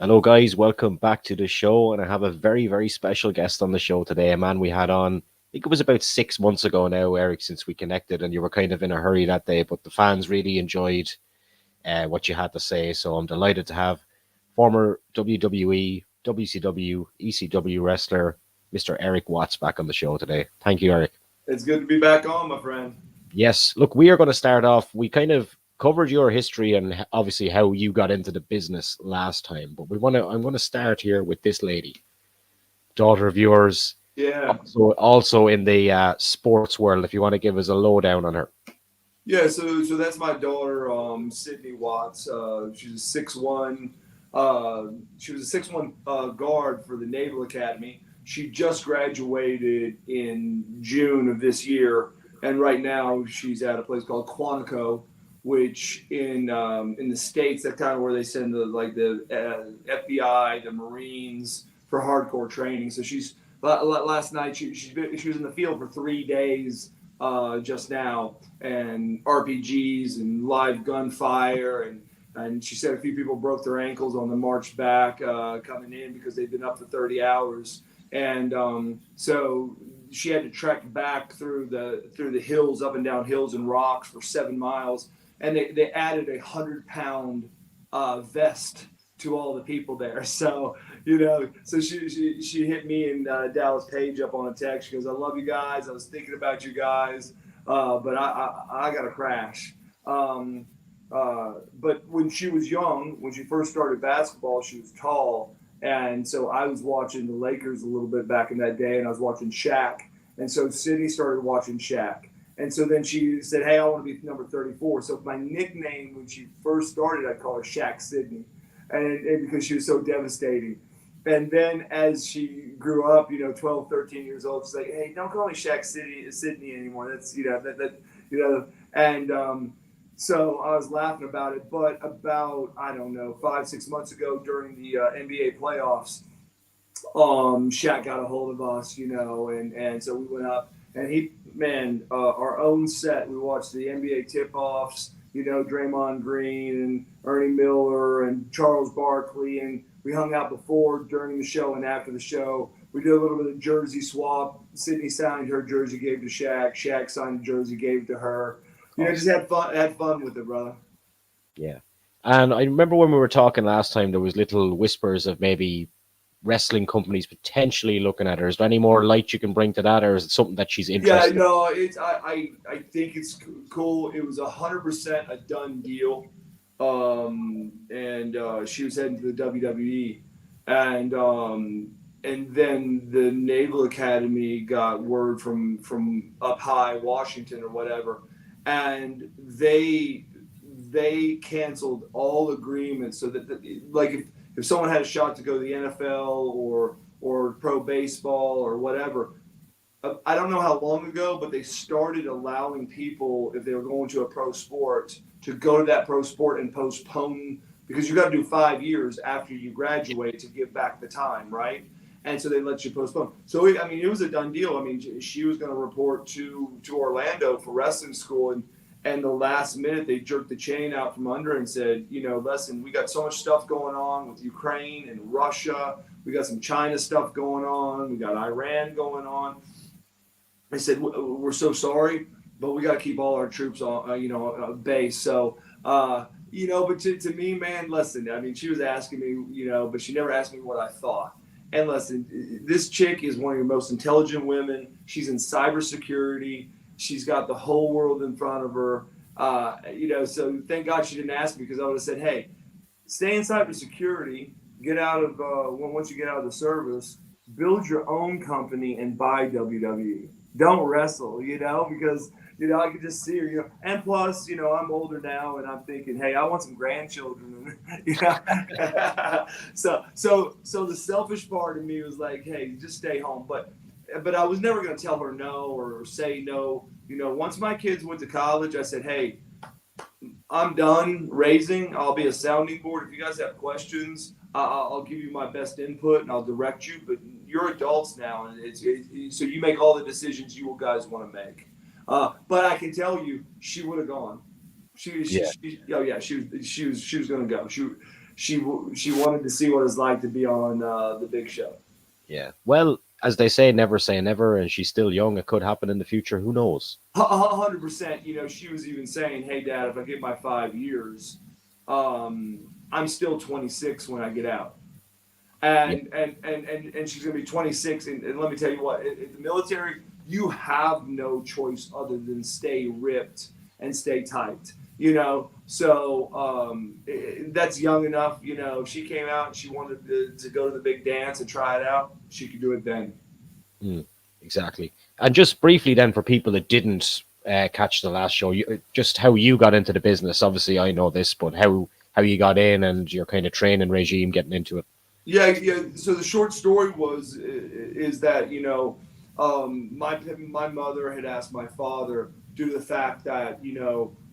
Hello, guys. Welcome back to the show. And I have a very, very special guest on the show today. A man we had on, I think it was about 6 months ago now, Eric, since we connected, and you were kind of in a hurry that day. But the fans really enjoyed what you had to say. So I'm delighted to have former WWE, WCW, ECW wrestler, Mr. Eric Watts, back on the show today. Thank you, Eric. It's good to be back on, my friend. Yes, look, we are going to start off. We kind of covered your history and obviously how you got into the business last time, but I'm going to start here with this lady, daughter of yours, Yeah. also in the sports world. If you want to give us a lowdown on her. Yeah, so that's my daughter, Sydney Watts. She's a 6'1". She was a 6'1" guard for the Naval Academy. She just graduated in June of this year, and right now she's at a place called Quantico, which in the States, that's kind of where they send the FBI, the Marines for hardcore training. So she's last night she was in the field for 3 days just now, and RPGs and live gunfire, and she said a few people broke their ankles on the march back coming in because they'd been up for 30 hours, and so she had to trek back through the hills, up and down hills and rocks for 7 miles, and they added 100-pound vest to all the people there. So so she hit me and Dallas Page up on a text. She goes, "I love you guys. I was thinking about you guys, but I got to crash." But when she was young, when she first started basketball, she was tall, and so I was watching the Lakers a little bit back in that day, and I was watching Shaq, and so Sydney started watching Shaq. And so then she said, "Hey, I want to be number 34." So my nickname when she first started, I'd call her Shaq Sydney, and because she was so devastating. And then as she grew up, 12, 13 years old, she's like, "Hey, don't call me Shaq Sydney anymore. That's, and so I was laughing about it. But about, I don't know, 5, 6 months ago during the NBA playoffs, Shaq got a hold of us, and so we went up, and our own set. We watched the NBA tip-offs, Draymond Green and Ernie Miller and Charles Barkley, and we hung out before, during the show, and after the show. We did a little bit of jersey swap. Sydney signed her jersey, gave to Shaq. Shaq signed a jersey, gave it to her. Just had fun with it, brother. Yeah. And I remember when we were talking last time, there was little whispers of maybe wrestling companies potentially looking at her. Is there any more light you can bring to that, or is it something that she's Yeah, interested in? no, I think it's cool. It was 100% a done deal, and she was heading to the WWE, and then the Naval Academy got word from up high Washington or whatever, and they canceled all agreements so that like if someone had a shot to go to the NFL or pro baseball or whatever. I don't know how long ago, but they started allowing people, if they were going to a pro sport, to go to that pro sport and postpone, because you got to do 5 years after you graduate to give back the time, right? And so they let you postpone. So it was a done deal. I mean, she was going to report to Orlando for wrestling school, and the last minute they jerked the chain out from under and said, listen, we got so much stuff going on with Ukraine and Russia. We got some China stuff going on. We got Iran going on. I said, "We're so sorry, but we got to keep all our troops on, base." So, but to me, man, listen. I mean, she was asking me, but she never asked me what I thought. And listen, this chick is one of your most intelligent women. She's in cybersecurity. She's got the whole world in front of her. So thank God she didn't ask me, because I would have said, "Hey, stay in cybersecurity. Get out of once you get out of the service, build your own company and buy WWE. Don't wrestle, because I could just see her, and plus, I'm older now, and I'm thinking, hey, I want some grandchildren, so the selfish part of me was like, hey, just stay home, but I was never going to tell her no or say no. Once my kids went to college, I said, hey, I'm done raising. I'll be a sounding board. If you guys have questions, I'll give you my best input and I'll direct you. But you're adults now, and so you make all the decisions you guys want to make. But I can tell you, she would have gone. She Yeah. oh yeah, she was going to go. she wanted to see what it's like to be on the big show. Yeah. Well, as they say never, and she's still young. It could happen in the future. Who knows? 100%. You know, she was even saying, "Hey, Dad, if I get my 5 years, I'm still 26 when I get out." Yeah. And she's going to be 26. And let me tell you what, in the military, you have no choice other than stay ripped and stay tight. You know, so that's young enough. You know, if she came out and she wanted to go to the big dance and try it out, she could do it then. Mm, exactly. And just briefly, then, for people that didn't catch the last show, just how you got into the business. Obviously, I know this, but how you got in and your kind of training regime getting into it. Yeah, yeah. So the short story is that my mother had asked my father, due to the fact that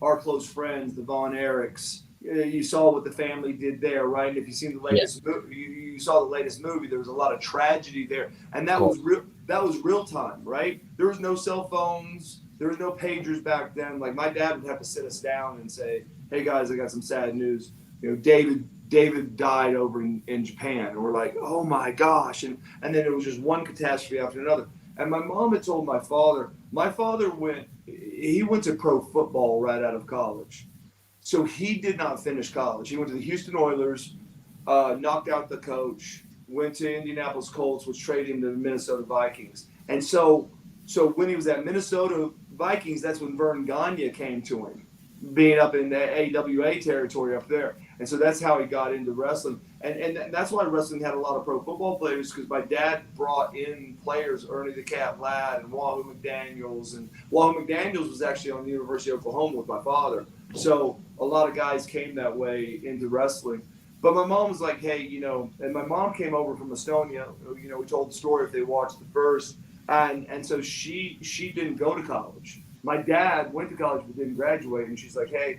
our close friends, the Von Erichs, you saw what the family did there, right? And if you've seen the Yeah, latest movie, you saw the latest movie. There was a lot of tragedy there, and of that course. was real. That was real time, right? There was no cell phones. There was no pagers back then. Like my dad would have to sit us down and say, "Hey guys, I got some sad news. David died over in Japan." And we're like, "Oh my gosh!" And then it was just one catastrophe after another. And my mom had told my father. My father went to pro football right out of college, so he did not finish college. He went to the Houston Oilers, knocked out the coach, went to Indianapolis Colts, was traded to the Minnesota Vikings. And so when he was at Minnesota Vikings, that's when Vern Gagne came to him, being up in the AWA territory up there. And so that's how he got into wrestling. And that's why wrestling had a lot of pro football players, because my dad brought in players, Ernie the Cat Ladd and Wahoo McDaniels. And Wahoo McDaniels was actually on the University of Oklahoma with my father. So a lot of guys came that way into wrestling. But my mom was like, "Hey, and my mom came over from Estonia. We told the story if they watched the first. And so she didn't go to college. My dad went to college but didn't graduate. And she's like, "Hey,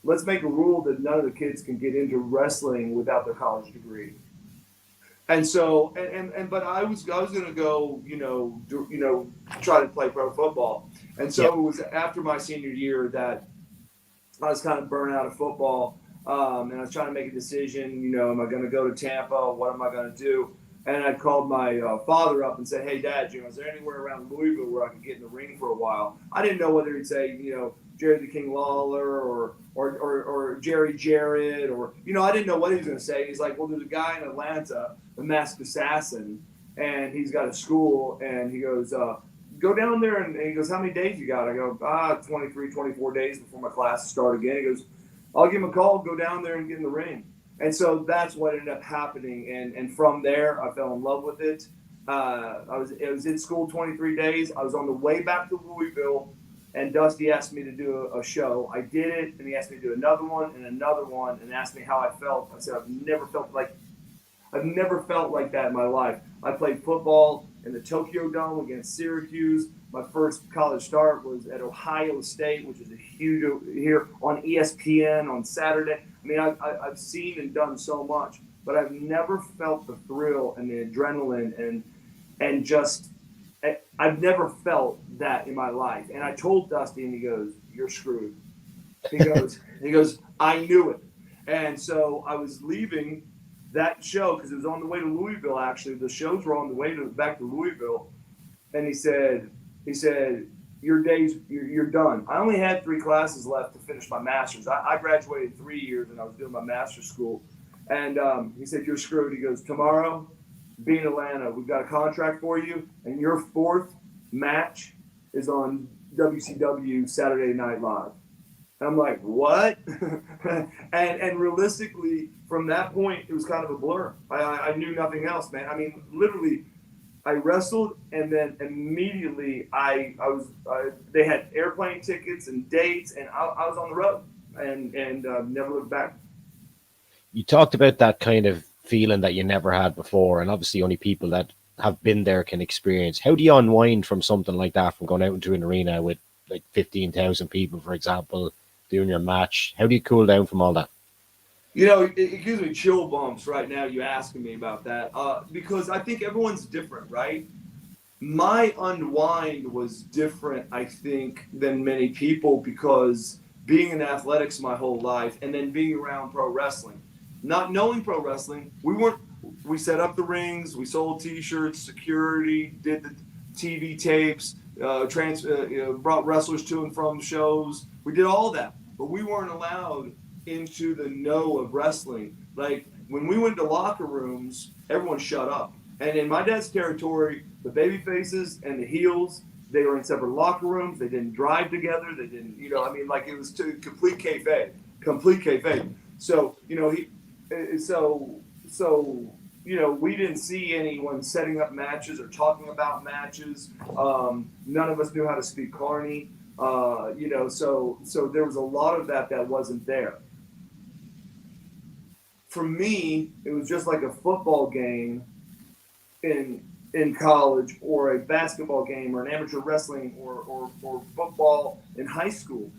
let's make a rule that none of the kids can get into wrestling without their college degree." And so, but I was gonna go, try to play pro football. And Yeah. so it was after my senior year that I was kind of burnt out of football, and I was trying to make a decision. Am I going to go to Tampa? What am I going to do? And I called my father up and said, "Hey, Dad, is there anywhere around Louisville where I could get in the ring for a while?" I didn't know whether he'd say, Jerry the King Lawler or Jerry Jarrett, or I didn't know what he was going to say. He's like, "Well, there's a guy in Atlanta, the Masked Assassin, and he's got a school," and he goes, "Go down there," and he goes, "How many days you got?" I go, 23, 24 days before my classes start again. He goes, "I'll give him a call, go down there and get in the ring." And so that's what ended up happening. And from there, I fell in love with it. I was in school 23 days. I was on the way back to Louisville, and Dusty asked me to do a show. I did it, and he asked me to do another one, and asked me how I felt. I said, I've never felt like that in my life. I played football in the Tokyo Dome against Syracuse. My first college start was at Ohio State, which is a huge here on ESPN on Saturday. I mean, I've seen and done so much, but I've never felt the thrill and the adrenaline and just I've never felt that in my life. And I told Dusty, and he goes, "You're screwed." He goes, "I knew it." And so I was leaving that show because it was on the way to Louisville. Actually, the shows were on the way back to Louisville, and he said, you're done. I only had 3 classes left to finish my master's. I graduated 3 years, and I was doing my master's school. And he said, "You're screwed." He goes, "Tomorrow, be in Atlanta. We've got a contract for you, and your 4th match is on WCW Saturday Night Live." And I'm like, "What?" and realistically, from that point, it was kind of a blur. I knew nothing else, man. I mean, literally, I wrestled, and then immediately they had airplane tickets and dates, and I was on the road, and never looked back. You talked about that kind of feeling that you never had before, and obviously only people that have been there can experience. How do you unwind from something like that, from going out into an arena with like 15,000 people, for example, doing your match? How do you cool down from all that? It gives me chill bumps right now. You asking me about that because I think everyone's different, right? My unwind was different, I think, than many people because being in athletics my whole life and then being around pro wrestling. not knowing pro wrestling, we set up the rings, we sold T-shirts, security, did the TV tapes, brought wrestlers to and from shows. We did all that, but we weren't allowed into the know of wrestling. Like when we went to locker rooms, everyone shut up. And in my dad's territory, the baby faces and the heels, they were in separate locker rooms. They didn't drive together. They didn't, like it was complete kayfabe, complete kayfabe. So, we didn't see anyone setting up matches or talking about matches. None of us knew how to speak Carney. So there was a lot of that wasn't there. For me, it was just like a football game in college, or a basketball game, or an amateur wrestling, or football in high school.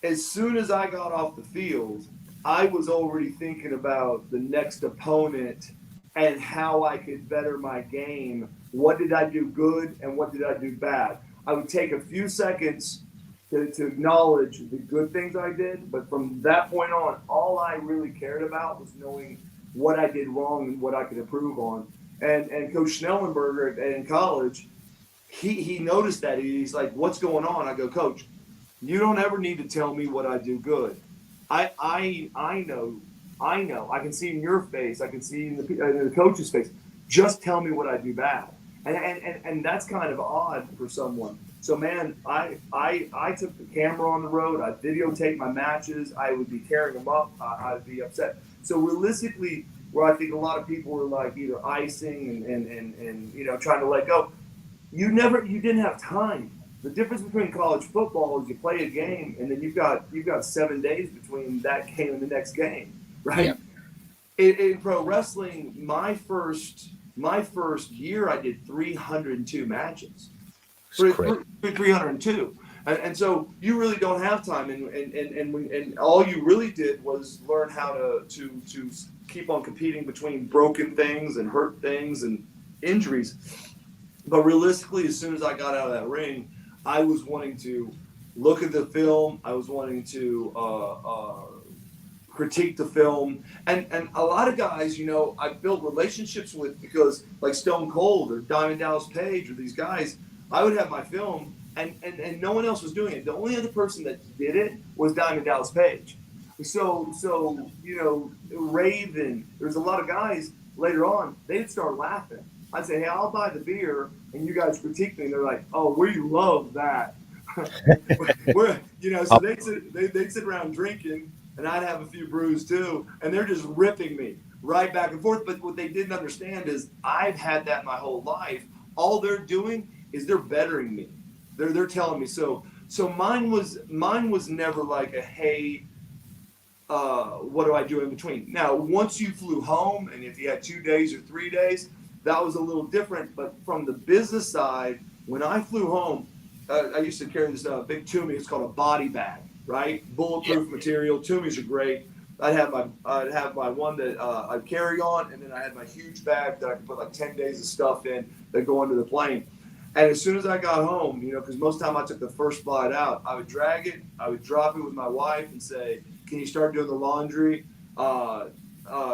As soon as I got off the field, I was already thinking about the next opponent and how I could better my game. What did I do good and what did I do bad? I would take a few seconds to acknowledge the good things I did, but from that point on, all I really cared about was knowing what I did wrong and what I could improve on. And Coach Schnellenberger in college, he noticed that. He's like, "What's going on?" I go, "Coach, you don't ever need to tell me what I do good. I know. I can see in your face. I can see in the coach's face. Just tell me what I do bad." And that's kind of odd for someone. So man, I took the camera on the road. I videotaped my matches. I would be tearing them up. I'd be upset. So realistically, where I think a lot of people were like either icing and trying to let go, you didn't have time. The difference between college football is you play a game and then you've got 7 days between that game and the next game, right? Yeah. In pro wrestling, my first year I did 302 matches. 302. And so you really don't have time, and all you really did was learn how to keep on competing between broken things and hurt things and injuries. But realistically, as soon as I got out of that ring, I was wanting to look at the film. I was wanting to critique the film, and a lot of guys, I built relationships with, because like Stone Cold or Diamond Dallas Page or these guys, I would have my film. And no one else was doing it. The only other person that did it was Diamond Dallas Page. So Raven, there's a lot of guys later on, they'd start laughing. I'd say, "Hey, I'll buy the beer," and you guys critique me. And they're like, "Oh, we love that." So they'd sit around drinking, and I'd have a few brews too, and they're just ripping me right back and forth. But what they didn't understand is I've had that my whole life. All they're doing is they're bettering me. They're telling me so. So mine was never like a, "Hey, what do I do in between?" Now, once you flew home, and if you had 2 days or 3 days, that was a little different. But from the business side, when I flew home, I used to carry this big Toomey. It's called a body bag, right? Bulletproof material. Toomeys are great. I'd have my one that I'd carry on, and then I had my huge bag that I could put like 10 days of stuff in that go onto the plane. And as soon as I got home, because most time I took the first flight out, I would drag it, I would drop it with my wife and say, "Can you start doing the laundry?"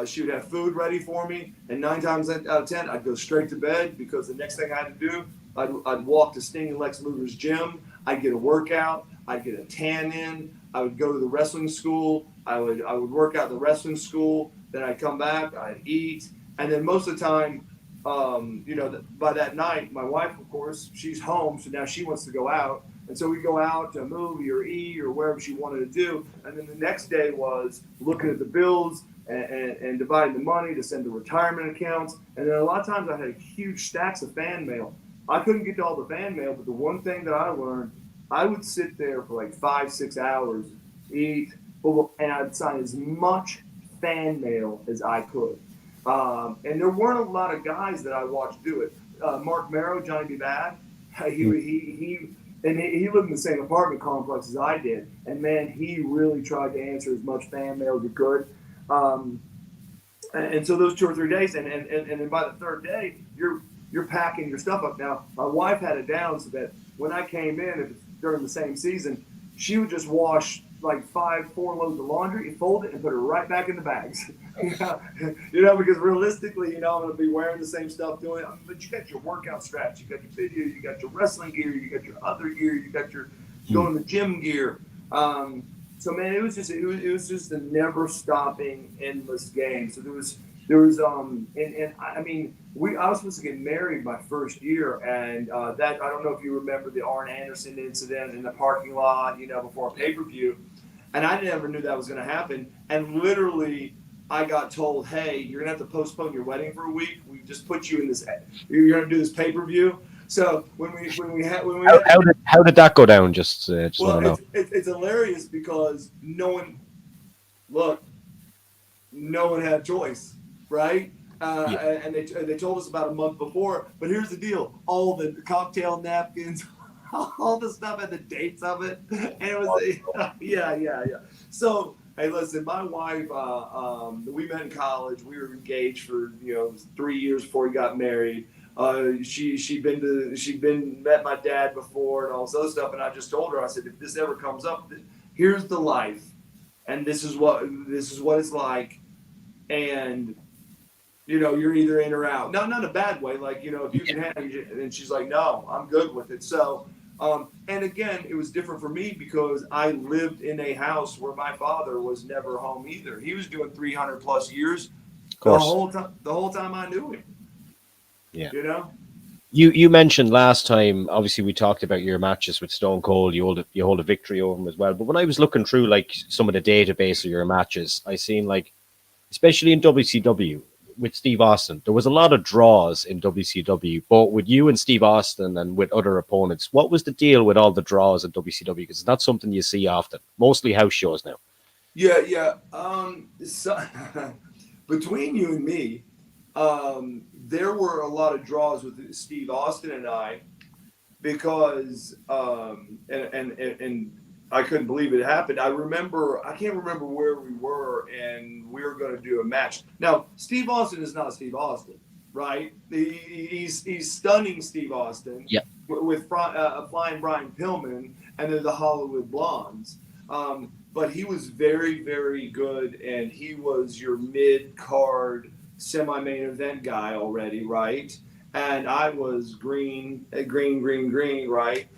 She would have food ready for me, and 9 times out of 10, I'd go straight to bed, because the next thing I had to do, I'd walk to Sting and Lex Luger's gym, I'd get a workout, I'd get a tan in, I would go to the wrestling school, I would work out at the wrestling school, then I'd come back, I'd eat, and then most of the time, by that night, my wife, of course, she's home, so now she wants to go out. And so we go out to a movie or eat or wherever she wanted to do. And then the next day was looking at the bills and dividing the money to send to retirement accounts. And then a lot of times I had huge stacks of fan mail. I couldn't get to all the fan mail, but the one thing that I learned, I would sit there for like 5-6 hours, eat, and I'd sign as much fan mail as I could. And there weren't a lot of guys that I watched do it. Mark Marrow, Johnny B. Bad, he lived in the same apartment complex as I did, and man, he really tried to answer as much fan mail as he could. And so those 2 or 3 days, and then by the third day, you're packing your stuff up. Now, my wife had it down so that when I came in, if it's during the same season, she would just wash like 4 loads of laundry and fold it and put it right back in the bags. Because realistically, I'm going to be wearing the same stuff doing it. But you got your workout straps, you got your video, you got your wrestling gear, you got your other gear, you got your Hmm. going to the gym gear. So man, it was just a never stopping, endless game. So there was and I mean I was supposed to get married my first year, and that I don't know if you remember the Arn Anderson incident in the parking lot, before a pay-per-view, and I never knew that was going to happen. And literally, I got told, "Hey, you're going to have to postpone your wedding for a week. We just put you in this. You're going to do this pay-per-view." So when we had How did that go down? Just want well, to know. it's hilarious because look, no one had a choice, right? Yeah. And they told us about a month before. But here's the deal: all the cocktail napkins, all the stuff, and the dates of it, and it was yeah. So hey, listen, my wife, we met in college. We were engaged for 3 years before we got married. She'd been met my dad before and all this other stuff, and I just told her, I said, if this ever comes up, here's the life, and this is what it's like, and you're either in or out. No, not in a bad way. Like, if you can handle it. And she's like, no, I'm good with it. So, and again, it was different for me because I lived in a house where my father was never home either. He was doing 300 plus years Of the course. whole time. The whole time I knew him. Yeah. You know. You mentioned last time, obviously we talked about your matches with Stone Cold. You hold a victory over him as well. But when I was looking through like some of the database of your matches, I seen like, especially in WCW with Steve Austin, there was a lot of draws in WCW, but with you and Steve Austin and with other opponents, what was the deal with all the draws in WCW? Because it's not something you see often, mostly house shows now. Yeah. So, between you and me, there were a lot of draws with Steve Austin and I because and I couldn't believe it happened. I can't remember where we were, and we were going to do a match. Now, Steve Austin is not Steve Austin, right? He's stunning Steve Austin Yeah. with Flying Brian Pillman, and they're the Hollywood Blondes. But he was very, very good, and he was your mid card semi-main event guy already, right? And I was green, right?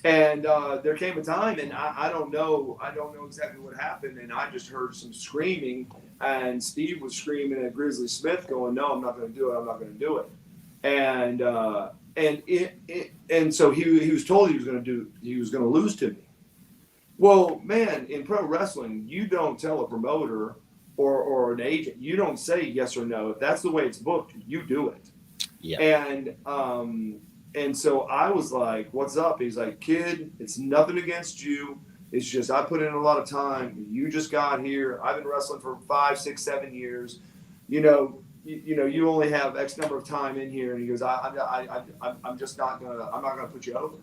And there came a time, and I don't know exactly what happened, and I just heard some screaming, and Steve was screaming at Grizzly Smith, going, "No, I'm not going to do it. I'm not going to do it." And so he was told he was going to lose to me. Well, man, in pro wrestling, you don't tell a promoter or an agent, you don't say yes or no. If that's the way it's booked, you do it. Yeah. And so I was like, "What's up?" He's like, "Kid, it's nothing against you. It's just I put in a lot of time. You just got here. I've been wrestling for 5, 6, 7 years. You only have X number of time in here." And he goes, I'm just not gonna. I'm not gonna put you over."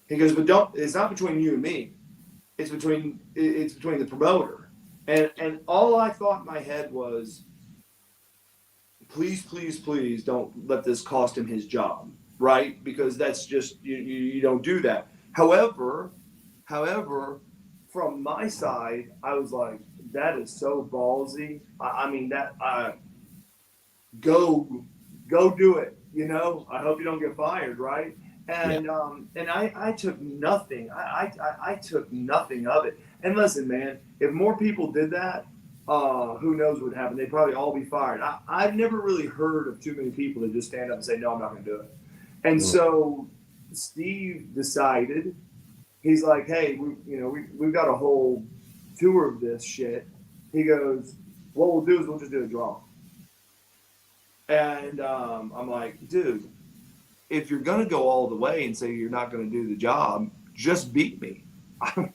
He goes, "But don't. It's not between you and me. It's between the promoter." And all I thought in my head was, please don't let this cost him his job, right? Because that's just you don't do that. However, from my side, I was like, that is so ballsy. I mean that go go do it. I hope you don't get fired, right? Yeah. And I took nothing. I took nothing of it. And listen, man, if more people did that, who knows what happened? They'd probably all be fired. I've never really heard of too many people that just stand up and say, "No, I'm not going to do it." And Mm. so Steve decided, he's like, "Hey, we've got a whole tour of this shit." He goes, "What we'll do is we'll just do a draw." And I'm like, "Dude, if you're going to go all the way and say you're not going to do the job, just beat me." And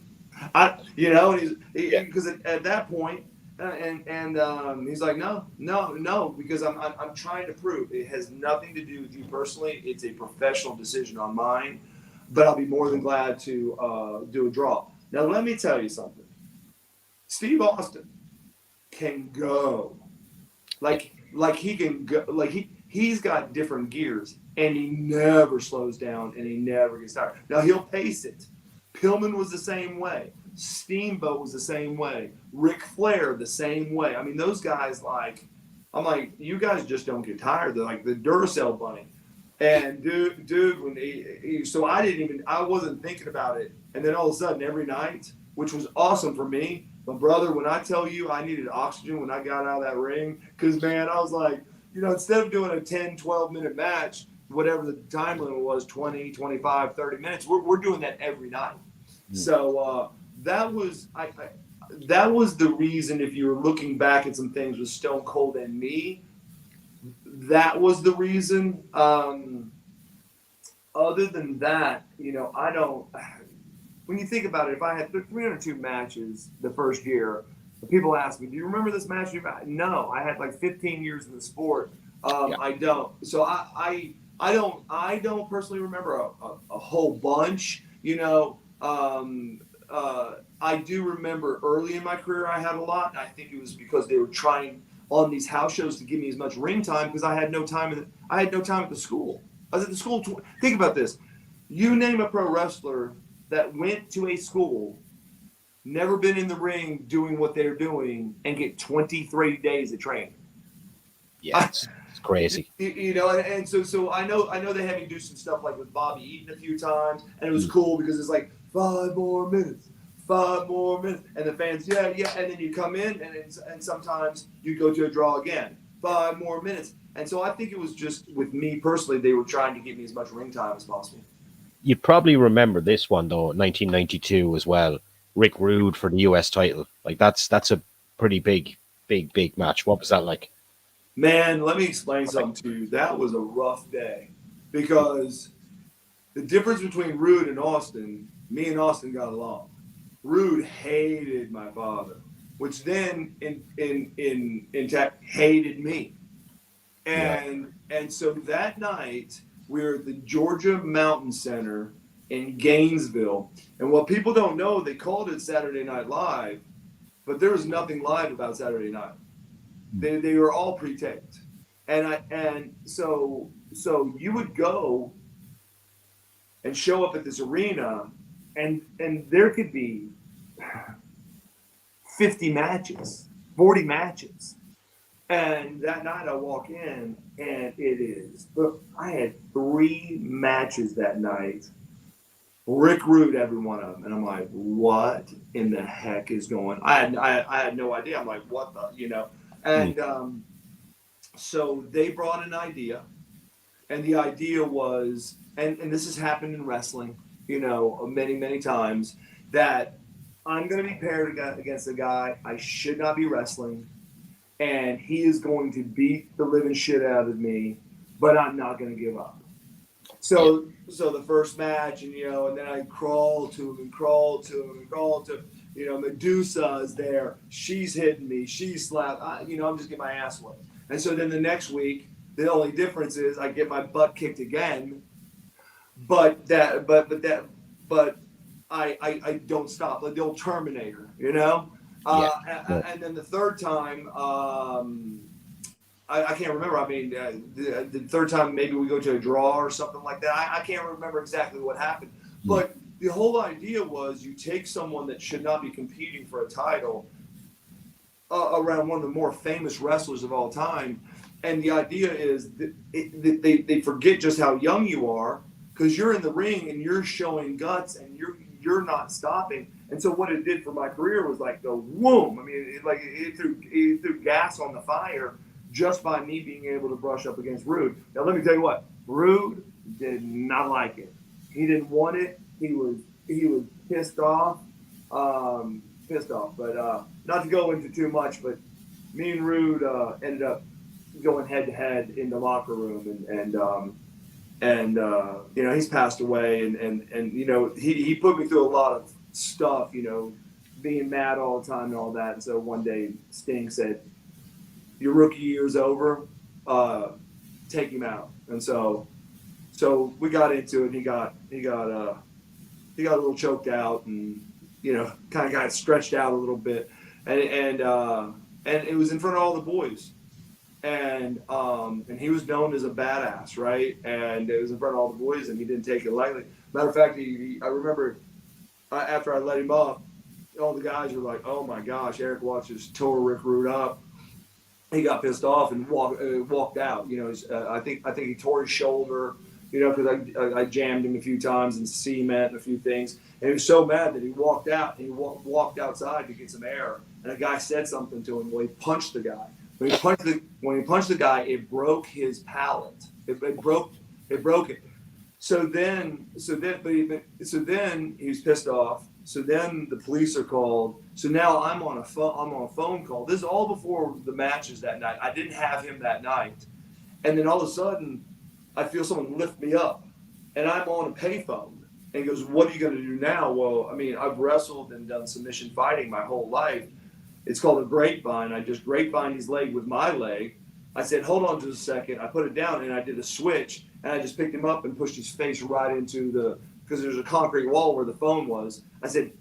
Yeah. because at that point, and he's like, no, because I'm trying to prove it has nothing to do with you personally. It's a professional decision on mine, but I'll be more than glad to do a draw. Now, let me tell you something. Steve Austin can go Yeah. like he can go like he's got different gears, and he never slows down, and he never gets tired. Now he'll pace it. Pillman was the same way. Steamboat was the same way. Ric Flair the same way. I mean, those guys I'm like, you guys just don't get tired. They're like the Duracell bunny. And dude, when so I wasn't thinking about it. And then all of a sudden, every night, which was awesome for me, but brother, when I tell you I needed oxygen when I got out of that ring, because man, I was like, instead of doing a 10, 12-minute match, whatever the time limit was, 20, 25, 30 minutes, we're doing that every night. So that was that was the reason. If you were looking back at some things with Stone Cold and me, that was the reason. Other than that, I don't. When you think about it, if I had 302 matches the first year, people ask me, "Do you remember this match?" No, I had like 15 years in the sport. I don't. So I don't personally remember a whole bunch. I do remember early in my career I had a lot, and I think it was because they were trying on these house shows to give me as much ring time because I had no time. I had no time at the school. I was at the school. Think about this. You name a pro wrestler that went to a school, never been in the ring doing what they're doing, and get 23 days of training. Yeah, it's crazy. And so I know they had me do some stuff like with Bobby Eaton a few times, and it was cool because it's like 5 more minutes, 5 more minutes, and the fans, yeah, and then you come in, and sometimes you go to a draw again, 5 more minutes, and so I think it was just with me personally, they were trying to give me as much ring time as possible. You probably remember this one though, 1992 as well. Rick Rude for the US title. Like that's a pretty big match. What was that like? Man, let me explain something to you. That was a rough day because the difference between Rude and Austin, me and Austin got along. Rude hated my father, which then in tech hated me. And so that night we were at the Georgia Mountain Center in Gainesville. And what people don't know, they called it Saturday Night Live, but there was nothing live about Saturday night. They were all pre-taped. And so you would go and show up at this arena and there could be 50 matches, 40 matches. And that night I walk in and I had 3 matches that night. Rick Rude, every one of them. And I'm like, what in the heck is going on? I had no idea. I'm like, what the, And so they brought an idea. And the idea was, and this has happened in wrestling, many, many times, that I'm going to be paired against a guy I should not be wrestling. And he is going to beat the living shit out of me, but I'm not going to give up. So the first match, and then I crawl to him. Medusa is there. She's hitting me. She's slapped. I'm just getting my ass whipped. And so then the next week, the only difference is I get my butt kicked again, but I don't stop, like the old Terminator, And then the third time, I can't remember. I mean, the third time maybe we go to a draw or something like that. I can't remember exactly what happened. But the whole idea was you take someone that should not be competing for a title around one of the more famous wrestlers of all time. And the idea is that they forget just how young you are because you're in the ring and you're showing guts and you're not stopping. And so what it did for my career was like the whoom. I mean, it threw gas on the fire just by me being able to brush up against Rude. Now, let me tell you what, Rude did not like it. He didn't want it. He was pissed off. But not to go into too much, but me and Rude ended up going head to head in the locker room, and he's passed away, and he put me through a lot of stuff, being mad all the time and all that. And so one day Sting said, "Your rookie year's over. Take him out." And so we got into it. He got a little choked out, and kind of got stretched out a little bit, and it was in front of all the boys, and he was known as a badass, right? And it was in front of all the boys, and he didn't take it lightly. Matter of fact, I remember after I let him off, all the guys were like, "Oh my gosh, Erik Watts tore Rick Rude up." He got pissed off and walked out. I think he tore his shoulder. Because I jammed him a few times and cement and a few things, and he was so mad that he walked out and he walked outside to get some air. And a guy said something to him. Well, he punched the guy. When he punched the guy, it broke his palate. It broke it. So then he was pissed off. So then the police are called. So now I'm on a phone call. This is all before the matches that night. I didn't have him that night, and then all of a sudden, I feel someone lift me up, and I'm on a payphone. And he goes, "What are you going to do now?" Well, I mean, I've wrestled and done submission fighting my whole life. It's called a grapevine. I just grapevine his leg with my leg. I said, "Hold on just a second." I put it down and I did a switch, and I just picked him up and pushed his face right into because there's a concrete wall where the phone was. I said,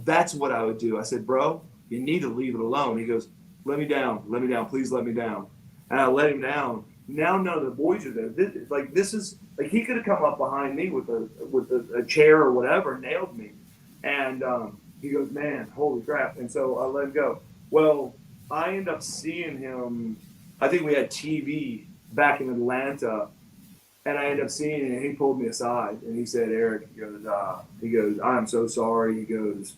"That's what I would do." I said, "Bro, you need to leave it alone." He goes, let me down, please let me down." And I let him down. Now none of the boys are there. This is like he could have come up behind me with a chair or whatever, and nailed me. And he goes, "Man, holy crap!" And so I let him go. Well, I end up seeing him. I think we had TV back in Atlanta, and I ended up seeing him, and he pulled me aside, and he said, "Erik," he goes, "I am so sorry." He goes,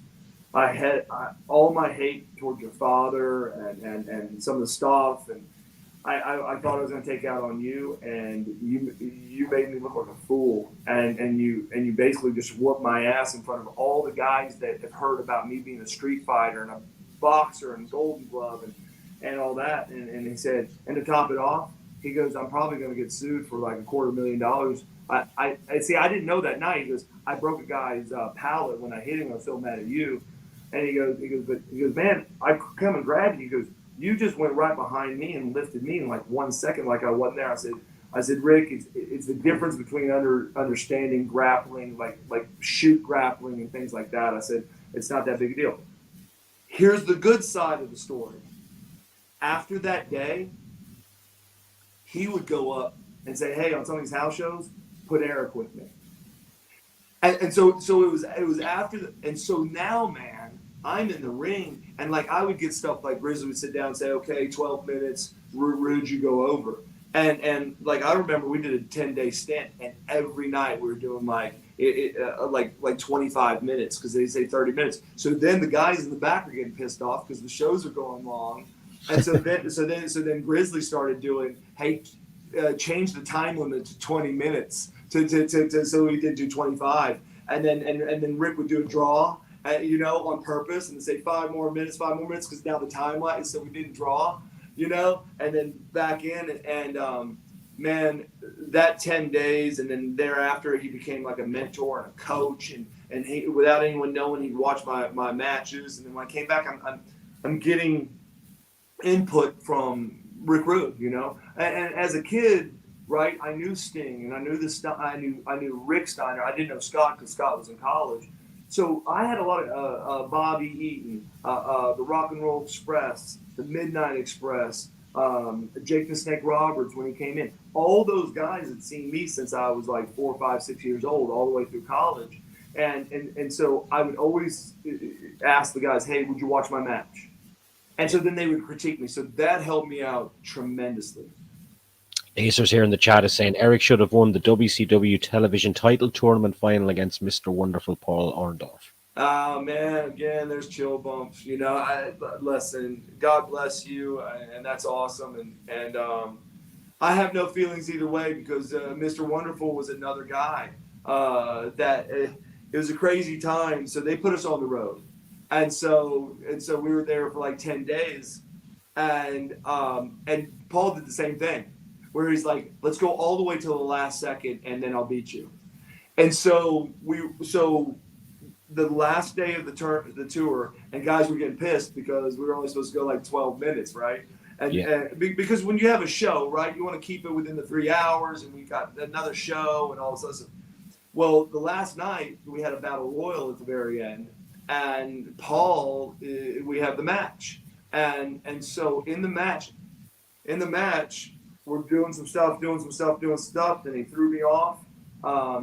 "I had all my hate towards your father and some of the stuff, and I thought I was going to take out on you, and you made me look like a fool, and you basically just whooped my ass in front of all the guys that have heard about me being a street fighter and a boxer and Golden Glove and all that." And he said, and to top it off, he goes, "I'm probably going to get sued for like $250,000. I see. I didn't know that night." He goes, "I broke a guy's palate when I hit him. I was so mad at you." And he goes, "Man, I come and grabbed you." He goes, "You just went right behind me and lifted me in like 1 second, like I wasn't there." I said, "Rick, it's the difference between understanding grappling, like shoot grappling and things like that." I said, "It's not that big a deal." Here's the good side of the story. After that day, he would go up and say, "Hey, on some of these house shows, put Erik with me." And so it was after and so now, man, I'm in the ring, and like I would get stuff like Grizzly would sit down and say, "Okay, 12 minutes, Rude, you go over." And like I remember we did a 10-day stint, and every night we were doing like 25 minutes because they say 30 minutes. So then the guys in the back are getting pissed off because the shows are going long. And so then Grizzly started doing, "Hey, change the time limit to 20 minutes so we did do 25." And then Rick would do a draw, on purpose, and say 5 more minutes because now the time lag, so we didn't draw, and then back in and man, that 10 days, and then thereafter he became like a mentor and a coach, and he, without anyone knowing, he'd watch my matches, and then when I came back, I'm getting input from Rick Rude, and as a kid, right, I knew Sting and I knew I knew Rick Steiner. I didn't know Scott because Scott was in college. So I had a lot of Bobby Eaton, the Rock and Roll Express, the Midnight Express, Jake the Snake Roberts when he came in. All those guys had seen me since I was like 4, 5, 6 years old, all the way through college. And so I would always ask the guys, "Hey, would you watch my match?" And so then they would critique me. So that helped me out tremendously. Acers here in the chat is saying Erik should have won the WCW television title tournament final against Mr. Wonderful Paul Orndorff. Oh, man, again, there's chill bumps. Listen, God bless you, and that's awesome. And I have no feelings either way because Mr. Wonderful was another guy it was a crazy time. So they put us on the road. And so we were there for like 10 days. And Paul did the same thing, where he's like, "Let's go all the way till the last second, and then I'll beat you." And so the last day of the tour, and guys were getting pissed because we were only supposed to go like 12 minutes, right? And because when you have a show, right, you want to keep it within the 3 hours, and we got another show and all this stuff. Well, the last night we had a battle royal at the very end, and Paul, we have the match, and so in the match, we're doing some stuff, and he threw me off.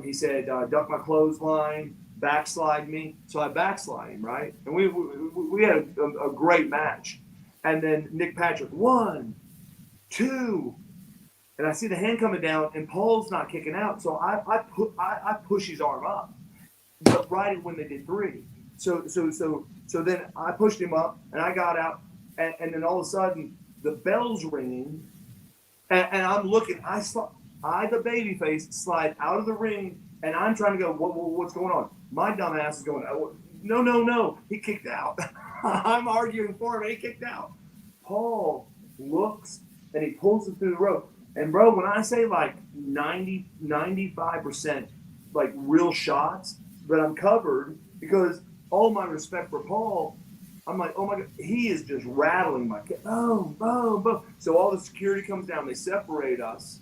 He said, "Duck my clothesline." backslide me. So I backslide him, right? And we had a great match. And then Nick Patrick, 1, 2, and I see the hand coming down, and Paul's not kicking out. So I push his arm up, but right when they did 3. So then I pushed him up, and I got out, and then all of a sudden the bell's ringing, and I'm looking. The babyface, slide out of the ring, and I'm trying to go. What's going on? My dumb ass is going. Oh, no. He kicked out. I'm arguing for him, and he kicked out. Paul looks, and he pulls him through the rope. And bro, when I say like 95% like real shots, but I'm covered because all my respect for Paul, I'm like, oh my God, he is just rattling my kid. Boom, boom, boom. So all the security comes down, they separate us.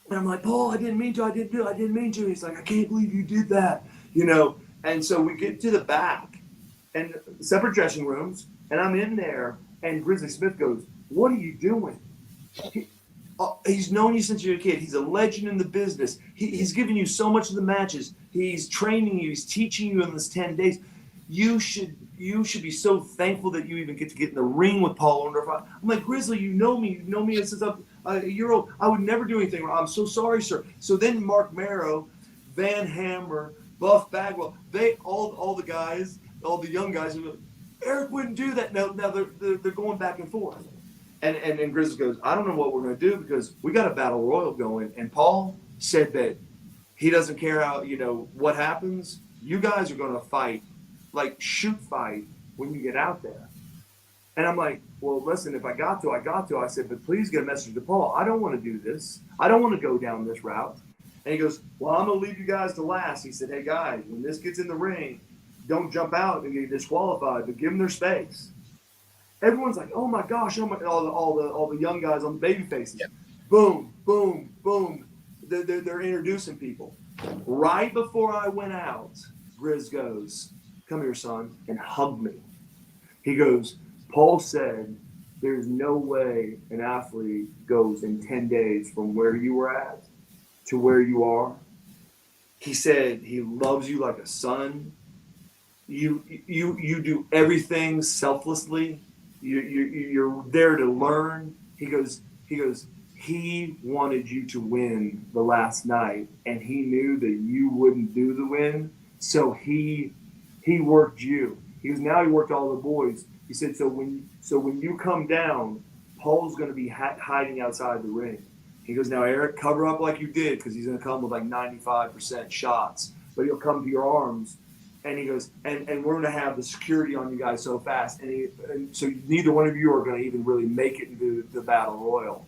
And I'm like, Paul, I didn't mean to. I didn't mean to. He's like, I can't believe you did that. And so we get to the back and separate dressing rooms, and I'm in there, and Grizzly Smith goes, what are you doing? He's known you since you're a kid. He's a legend in the business. He's given you so much of the matches. He's training you. He's teaching you in this 10 days. You should be so thankful that you even get to get in the ring with Paul Orndorff. I'm like, Grizzly, you know me since I'm a year old. I would never do anything wrong. I'm so sorry, sir. So then Mark Marrow, Van Hammer, Buff Bagwell, all the guys, all the young guys, Erik wouldn't do that. Now they're going back and forth. And Grizzly goes, I don't know what we're going to do because we got a battle royal going. And Paul said that he doesn't care how, what happens. You guys are going to fight, like shoot fight when you get out there. And I'm like, well, listen, if I got to. I said, but please get a message to Paul. I don't want to do this. I don't want to go down this route. And he goes, well, I'm going to leave you guys to last. He said, hey, guys, when this gets in the ring, don't jump out and get disqualified, but give them their space. Everyone's like, oh my gosh, all the young guys on the baby faces. Yep. Boom, boom, boom. They're introducing people. Right before I went out, Grizz goes, come here, son, and hugged me. He goes, Paul said there's no way an athlete goes in 10 days from where you were at to where you are. He said he loves you like a son. You do everything selflessly. You're there to learn. He goes, he wanted you to win the last night, and he knew that you wouldn't do the win, so he worked you. He worked all the boys. He said, so when you come down, Paul's going to be hiding outside the ring. He goes, now Erik, cover up like you did, because he's going to come with like 95% shots, but he'll come to your arms. And he goes, and we're going to have the security on you guys so fast. And so neither one of you are going to even really make it into the Battle Royal.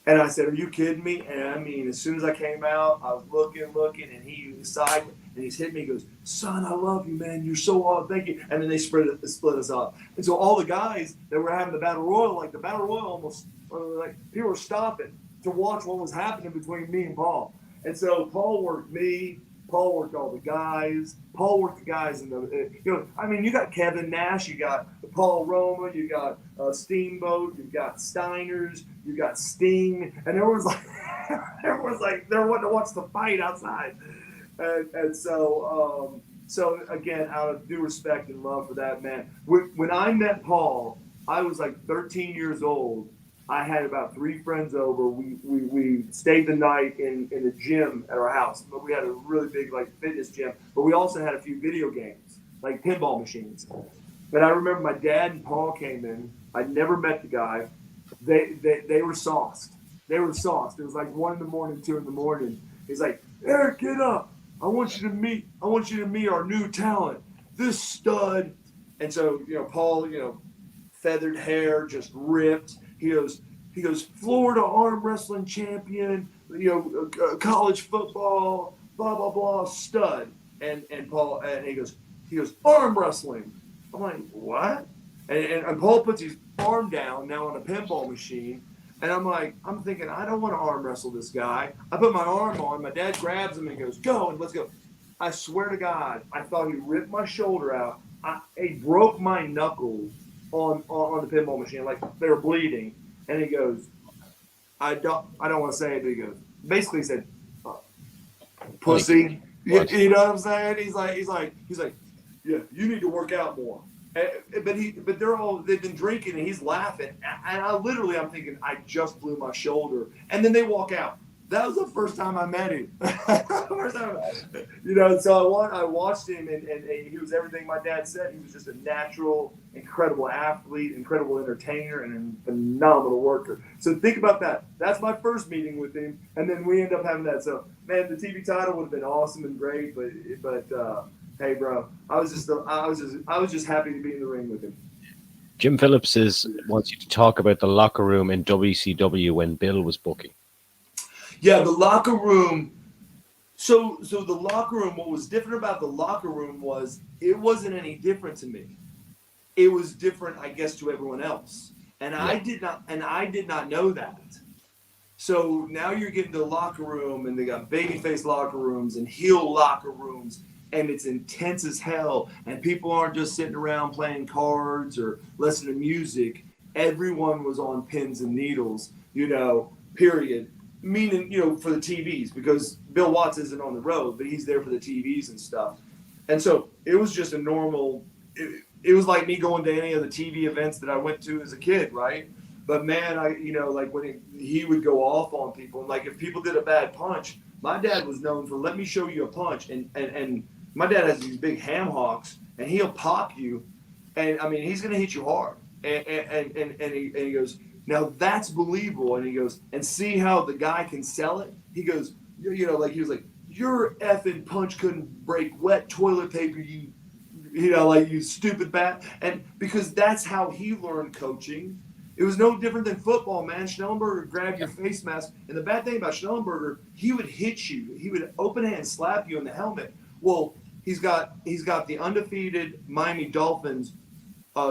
And I said, are you kidding me? And I mean, as soon as I came out, I was looking, and he decided, and he's hit me. He goes, son, I love you, man. You're so awesome. Thank you. And then they split us up. And so all the guys that were having the Battle Royal, like the Battle Royal almost, like people were stopping to watch what was happening between me and Paul. And so Paul worked me. Paul worked all the guys. Paul worked the guys in the, you got Kevin Nash, you got Paul Roma, you got Steamboat, you got Steiners, you got Sting, and everyone's like, they're wanting to watch the fight outside, and so again, out of due respect and love for that man, when I met Paul, I was like 13 years old. I had about 3 friends over. We stayed the night in the gym at our house. But we had a really big fitness gym. But we also had a few video games, like pinball machines. But I remember my dad and Paul came in. I'd never met the guy. They were sauced. They were sauced. It was like 1 in the morning, 2 in the morning. He's like, Erik, get up. I want you to meet our new talent. This stud. And so, Paul, feathered hair, just ripped. He goes, Florida arm wrestling champion, college football, blah, blah, blah, stud. And Paul, and he goes, arm wrestling. I'm like, what? And Paul puts his arm down now on a pinball machine. And I'm thinking, I don't want to arm wrestle this guy. I put my arm on, my dad grabs him and goes, go, and let's go. I swear to God, I thought he ripped my shoulder out. He broke my knuckles on the pinball machine, like they were bleeding, and he goes, I don't want to say it, but he goes, basically he said, pussy, You, What? you know what I'm saying? He's like, yeah, you need to work out more. But they've been drinking and he's laughing. And I'm thinking, I just blew my shoulder. And then they walk out. That was the first time I met him. First time, so I watched him and he was everything my dad said. He was just a natural, incredible athlete, incredible entertainer, and a phenomenal worker. So think about that. That's my first meeting with him. And then we end up having that. So, man, the TV title would have been awesome and great, but hey, bro, I was just happy to be in the ring with him. Jim Phillips wants you to talk about the locker room in WCW when Bill was booking. Yeah, the locker room. So the locker room. What was different about the locker room was it wasn't any different to me. It was different, I guess, to everyone else, and Yeah. I did not know that. So now you're getting to the locker room, and they got babyface locker rooms and heel locker rooms, and it's intense as hell. And people aren't just sitting around playing cards or listening to music. Everyone was on pins and needles, period. Meaning, for the TVs, because Bill Watts isn't on the road, but he's there for the TVs and stuff. And so it was just a normal, it was like me going to any of the TV events that I went to as a kid, right? But man, like when he would go off on people, and like if people did a bad punch, my dad was known for let me show you a punch, and my dad has these big ham hocks, and he'll pop you, and I mean he's gonna hit you hard, and he goes, now that's believable, and he goes, and see how the guy can sell it. He goes, like he was like, your effing punch couldn't break wet toilet paper, like you stupid bat, and because that's how he learned coaching. It was no different than football, man. Schnellenberger would grab your face mask. And the bad thing about Schnellenberger, he would hit you. He would open hand slap you in the helmet. Well, he's got the undefeated Miami Dolphins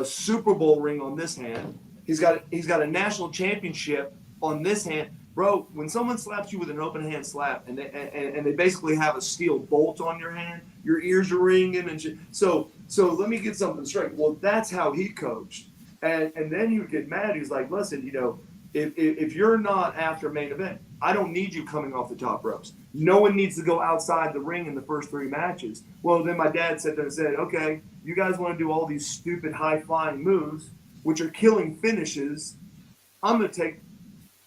Super Bowl ring on this hand. He's got a national championship on this hand. Bro, when someone slaps you with an open hand slap and they basically have a steel bolt on your hand, your ears are ringing and shit. So let me get something straight. Well, that's how he coached. And then he would get mad. He's like, listen, if you're not after main event, I don't need you coming off the top ropes. No one needs to go outside the ring in the first 3 matches. Well, then my dad sat there and said, okay, you guys want to do all these stupid high-flying moves, which are killing finishes. I'm gonna take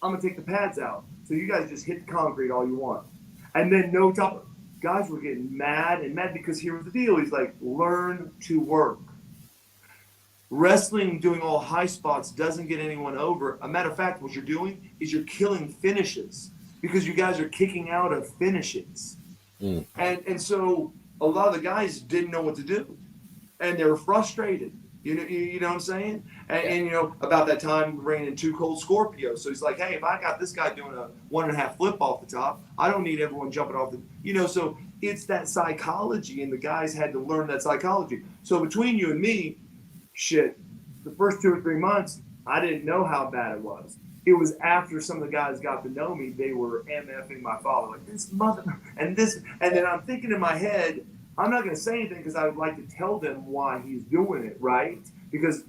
the pads out. So you guys just hit the concrete all you want. And then no top guys were getting mad because here was the deal. He's like, learn to work. Wrestling doing all high spots doesn't get anyone over. A matter of fact, what you're doing is you're killing finishes because you guys are kicking out of finishes. And so a lot of the guys didn't know what to do. And they were frustrated. You know what I'm saying? And about that time, ran in Too Cold Scorpio. So he's like, hey, if I got this guy doing a 1.5 flip off the top, I don't need everyone jumping off the, so it's that psychology, and the guys had to learn that psychology. So between you and me, shit, the first 2 or 3 months, I didn't know how bad it was. It was after some of the guys got to know me, they were MFing my father, like this mother, and then I'm thinking in my head, I'm not going to say anything because I would like to tell them why he's doing it, right? Because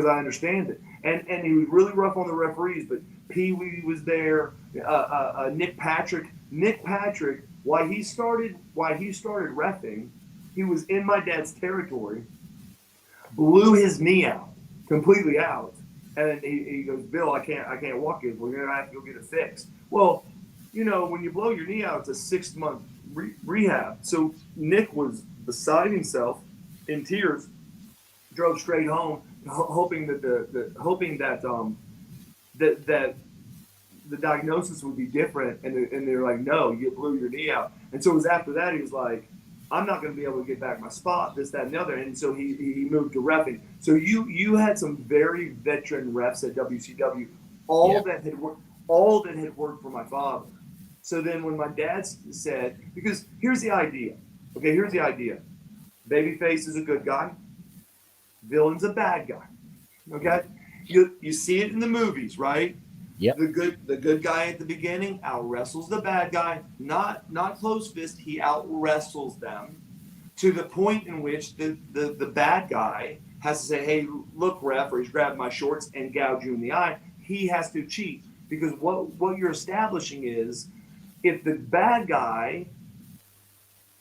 I understand it. And he was really rough on the referees, but Pee Wee was there, Nick Patrick, why he started reffing, he was in my dad's territory, blew his knee out, completely out. And he goes, Bill, I can't walk it. We're going to have to go get it fixed. Well, when you blow your knee out, it's a 6-month rehab. So Nick was beside himself in tears, drove straight home, hoping that that the diagnosis would be different. And they're like, no, you blew your knee out. And so it was after that, he was like, I'm not going to be able to get back my spot, this, that, and the other. And so he moved to reffing. So you had some very veteran refs at WCW, all that had worked for my father. So then when my dad said, because here's the idea. Okay, here's the idea. Babyface is a good guy. Villain's a bad guy. Okay? You see it in the movies, right? Yep. The good guy at the beginning out wrestles the bad guy, not close fist. He out wrestles them to the point in which the bad guy has to say, "Hey, look, ref," or he's grabbing my shorts and gouge you in the eye. He has to cheat because what you're establishing is if the bad guy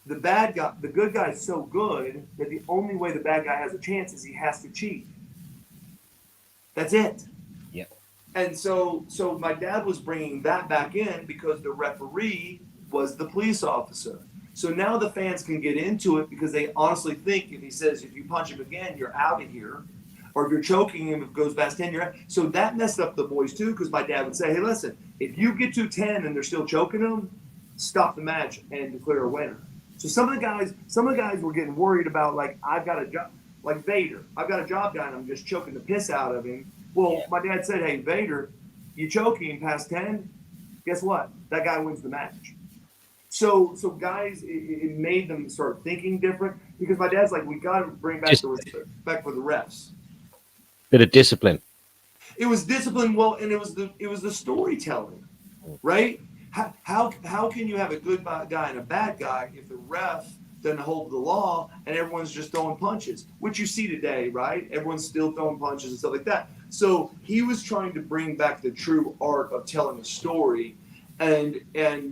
the good guy is so good that the only way the bad guy has a chance is he has to cheat. That's it. Yeah. And so my dad was bringing that back in because the referee was the police officer. So now the fans can get into it because they honestly think if he says if you punch him again, you're out of here, or if you're choking him, if it goes past 10, you're out. So that messed up the boys too because my dad would say, hey, listen, if you get to 10 and they're still choking him, stop the match and declare a winner. So some of the guys were getting worried about like I've got a job, like Vader, I've got a job guy and I'm just choking the piss out of him. Well, Yeah. my dad said, hey, Vader, you choke him past 10, guess what? That guy wins the match. So guys, it made them start thinking different because my dad's like, we got to bring back Just the respect for the refs. bit of discipline. It was discipline, well, and it was the storytelling, right? How can you have a good guy and a bad guy if the ref doesn't hold the law and everyone's just throwing punches, which you see today, right? Everyone's still throwing punches and stuff like that. So he was trying to bring back the true art of telling a story, and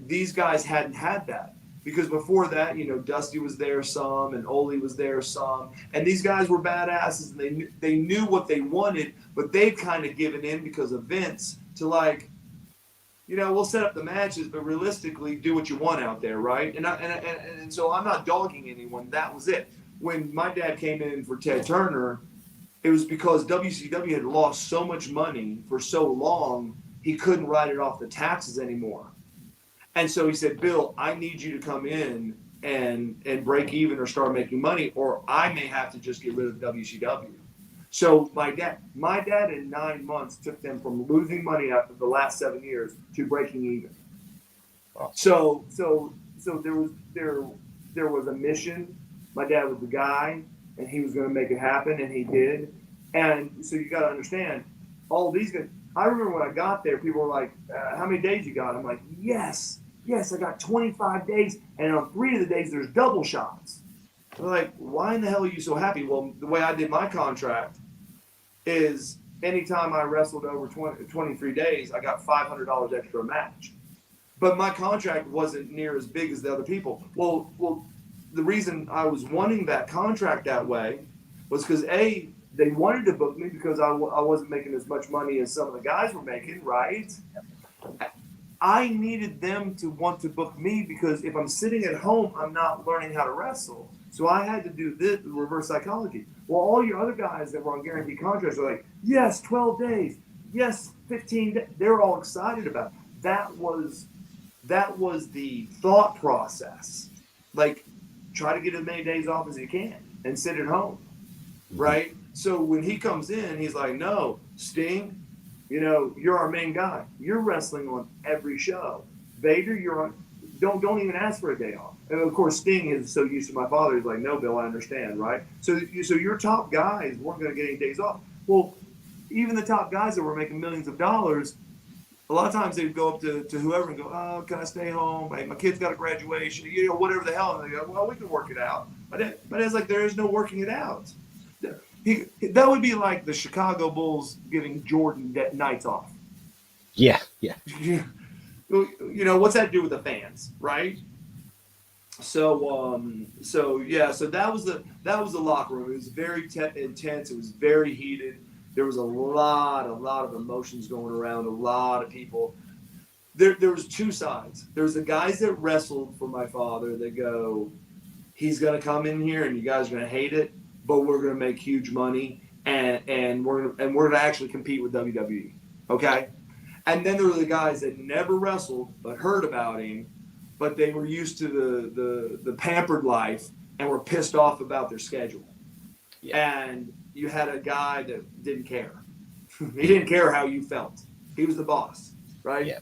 these guys hadn't had that because before that, you know, Dusty was there some, and Ole was there some, and these guys were badasses, and they knew what they wanted, but they'd kind of given in because of Vince to like, you know, we'll set up the matches, but realistically, do what you want out there, right? And so I'm not dogging anyone. That was it. When my dad came in for Ted Turner, it was because WCW had lost so much money for so long, he couldn't write it off the taxes anymore. And so he said, Bill, I need you to come in and break even or start making money, or I may have to just get rid of WCW. So my dad in 9 months took them from losing money after the last 7 years to breaking even. Wow. So there was a mission. My dad was the guy, and he was going to make it happen, and he did. And so you got to understand, all these guys. I remember when I got there, people were like, "How many days you got?" I'm like, "Yes, I got 25 days, and on 3 of the days there's double shots." They're like, "Why in the hell are you so happy?" Well, the way I did my contract is anytime I wrestled over 23 days, I got $500 extra a match. But my contract wasn't near as big as the other people. Well, the reason I was wanting that contract that way was because they wanted to book me because I wasn't making as much money as some of the guys were making, right? I needed them to want to book me because if I'm sitting at home, I'm not learning how to wrestle. So I had to do this reverse psychology. Well, all your other guys that were on guaranteed contracts are like, yes, 12 days, yes, 15 days. They're all excited about it. That was the thought process. Like, try to get as many days off as you can and sit at home, right? So when he comes in, he's like, no, Sting, you know, you're our main guy. You're wrestling on every show. Vader, you're on. Don't even ask for a day off. And of course, Sting is so used to my father. He's like, no, Bill, I understand, right? So your top guys weren't going to get any days off. Well, even the top guys that were making millions of dollars, a lot of times they'd go up to whoever and go, oh, can I stay home? Hey, my kid's got a graduation, you know, whatever the hell. And they go, well, we can work it out. My dad's like, there is no working it out. That would be like the Chicago Bulls giving Jordan nights off. Yeah. You know, what's that do with the fans, right? So that was the locker room. It was very intense. It was very heated. There was a lot of emotions going around. A lot of people. There was two sides. There was the guys that wrestled for my father. That go, he's gonna come in here and you guys are gonna hate it, but we're gonna make huge money and we're gonna actually compete with WWE. Okay. And then there were the guys that never wrestled but heard about him, but they were used to the pampered life and were pissed off about their schedule. Yeah. And you had a guy that didn't care. He didn't care how you felt. He was the boss, right? Yeah.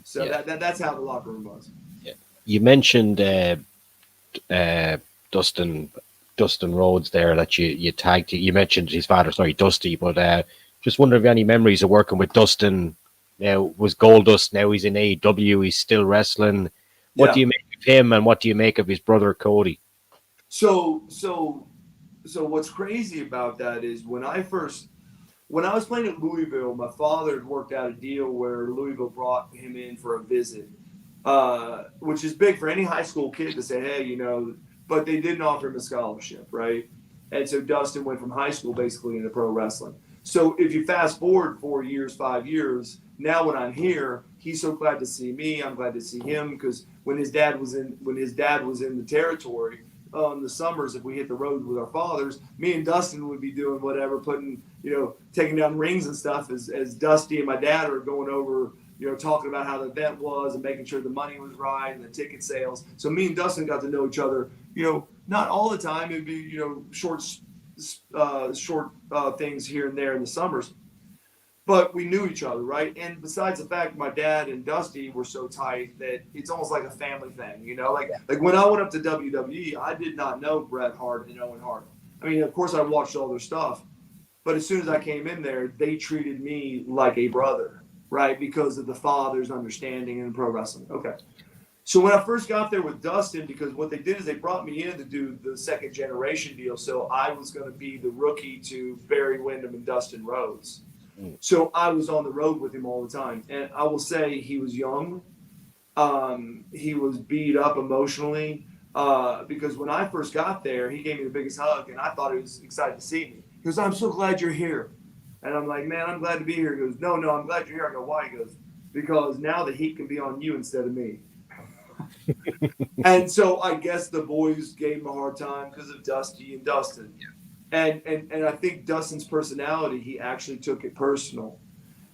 So Yeah. That's how the locker room was. Yeah. You mentioned Dustin Rhodes there that you tagged. You mentioned his father, sorry, Dusty, but just wondering if you have any memories of working with Dustin. Now was Goldust. Now he's in AEW. He's still wrestling. What do you make of him, and what do you make of his brother Cody? So what's crazy about that is when I was playing at Louisville, my father had worked out a deal where Louisville brought him in for a visit. which is big for any high school kid to say, hey, you know, but they didn't offer him a scholarship, right? And so Dustin went from high school basically into pro wrestling. So if you fast forward 4 years, 5 years, now when I'm here, he's so glad to see me. I'm glad to see him because when his dad was in the territory, in the summers, if we hit the road with our fathers, me and Dustin would be doing whatever, putting, you know, taking down rings and stuff as Dusty and my dad are going over, you know, talking about how the event was and making sure the money was right and the ticket sales. So me and Dustin got to know each other, you know, not all the time. It'd be, you know, short things here and there in the summers. But we knew each other, right? And besides the fact my dad and Dusty were so tight that it's almost like a family thing, you know? Like when I went up to WWE, I did not know Bret Hart and Owen Hart. I mean, of course I watched all their stuff, but as soon as I came in there, they treated me like a brother, right? Because of the father's understanding in pro wrestling. Okay. So when I first got there with Dustin, because what they did is they brought me in to do the second generation deal. So I was going to be the rookie to Barry Windham and Dustin Rhodes. So I was on the road with him all the time. And I will say he was young. He was beat up emotionally because when I first got there, he gave me the biggest hug and I thought he was excited to see me. He goes, I'm so glad you're here. And I'm like, man, I'm glad to be here. He goes, no, I'm glad you're here. I go, why? He goes, because now the heat can be on you instead of me. And so I guess the boys gave him a hard time because of Dusty and Dustin. And I think Dustin's personality, he actually took it personal.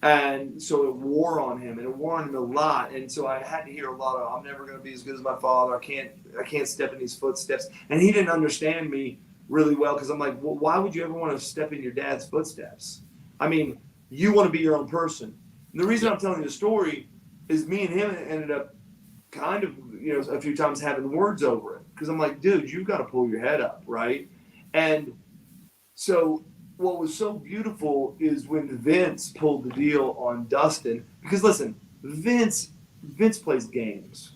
And so it wore on him, and it wore on him a lot. And so I had to hear a lot of, I'm never going to be as good as my father. I can't step in these footsteps. And he didn't understand me really well because I'm like, well, why would you ever want to step in your dad's footsteps? I mean, you want to be your own person. And the reason I'm telling you the story is me and him ended up kind of, you know, a few times having words over it. Because I'm like, dude, you've got to pull your head up, right? And so what was so beautiful is when Vince pulled the deal on Dustin. Because listen, Vince plays games.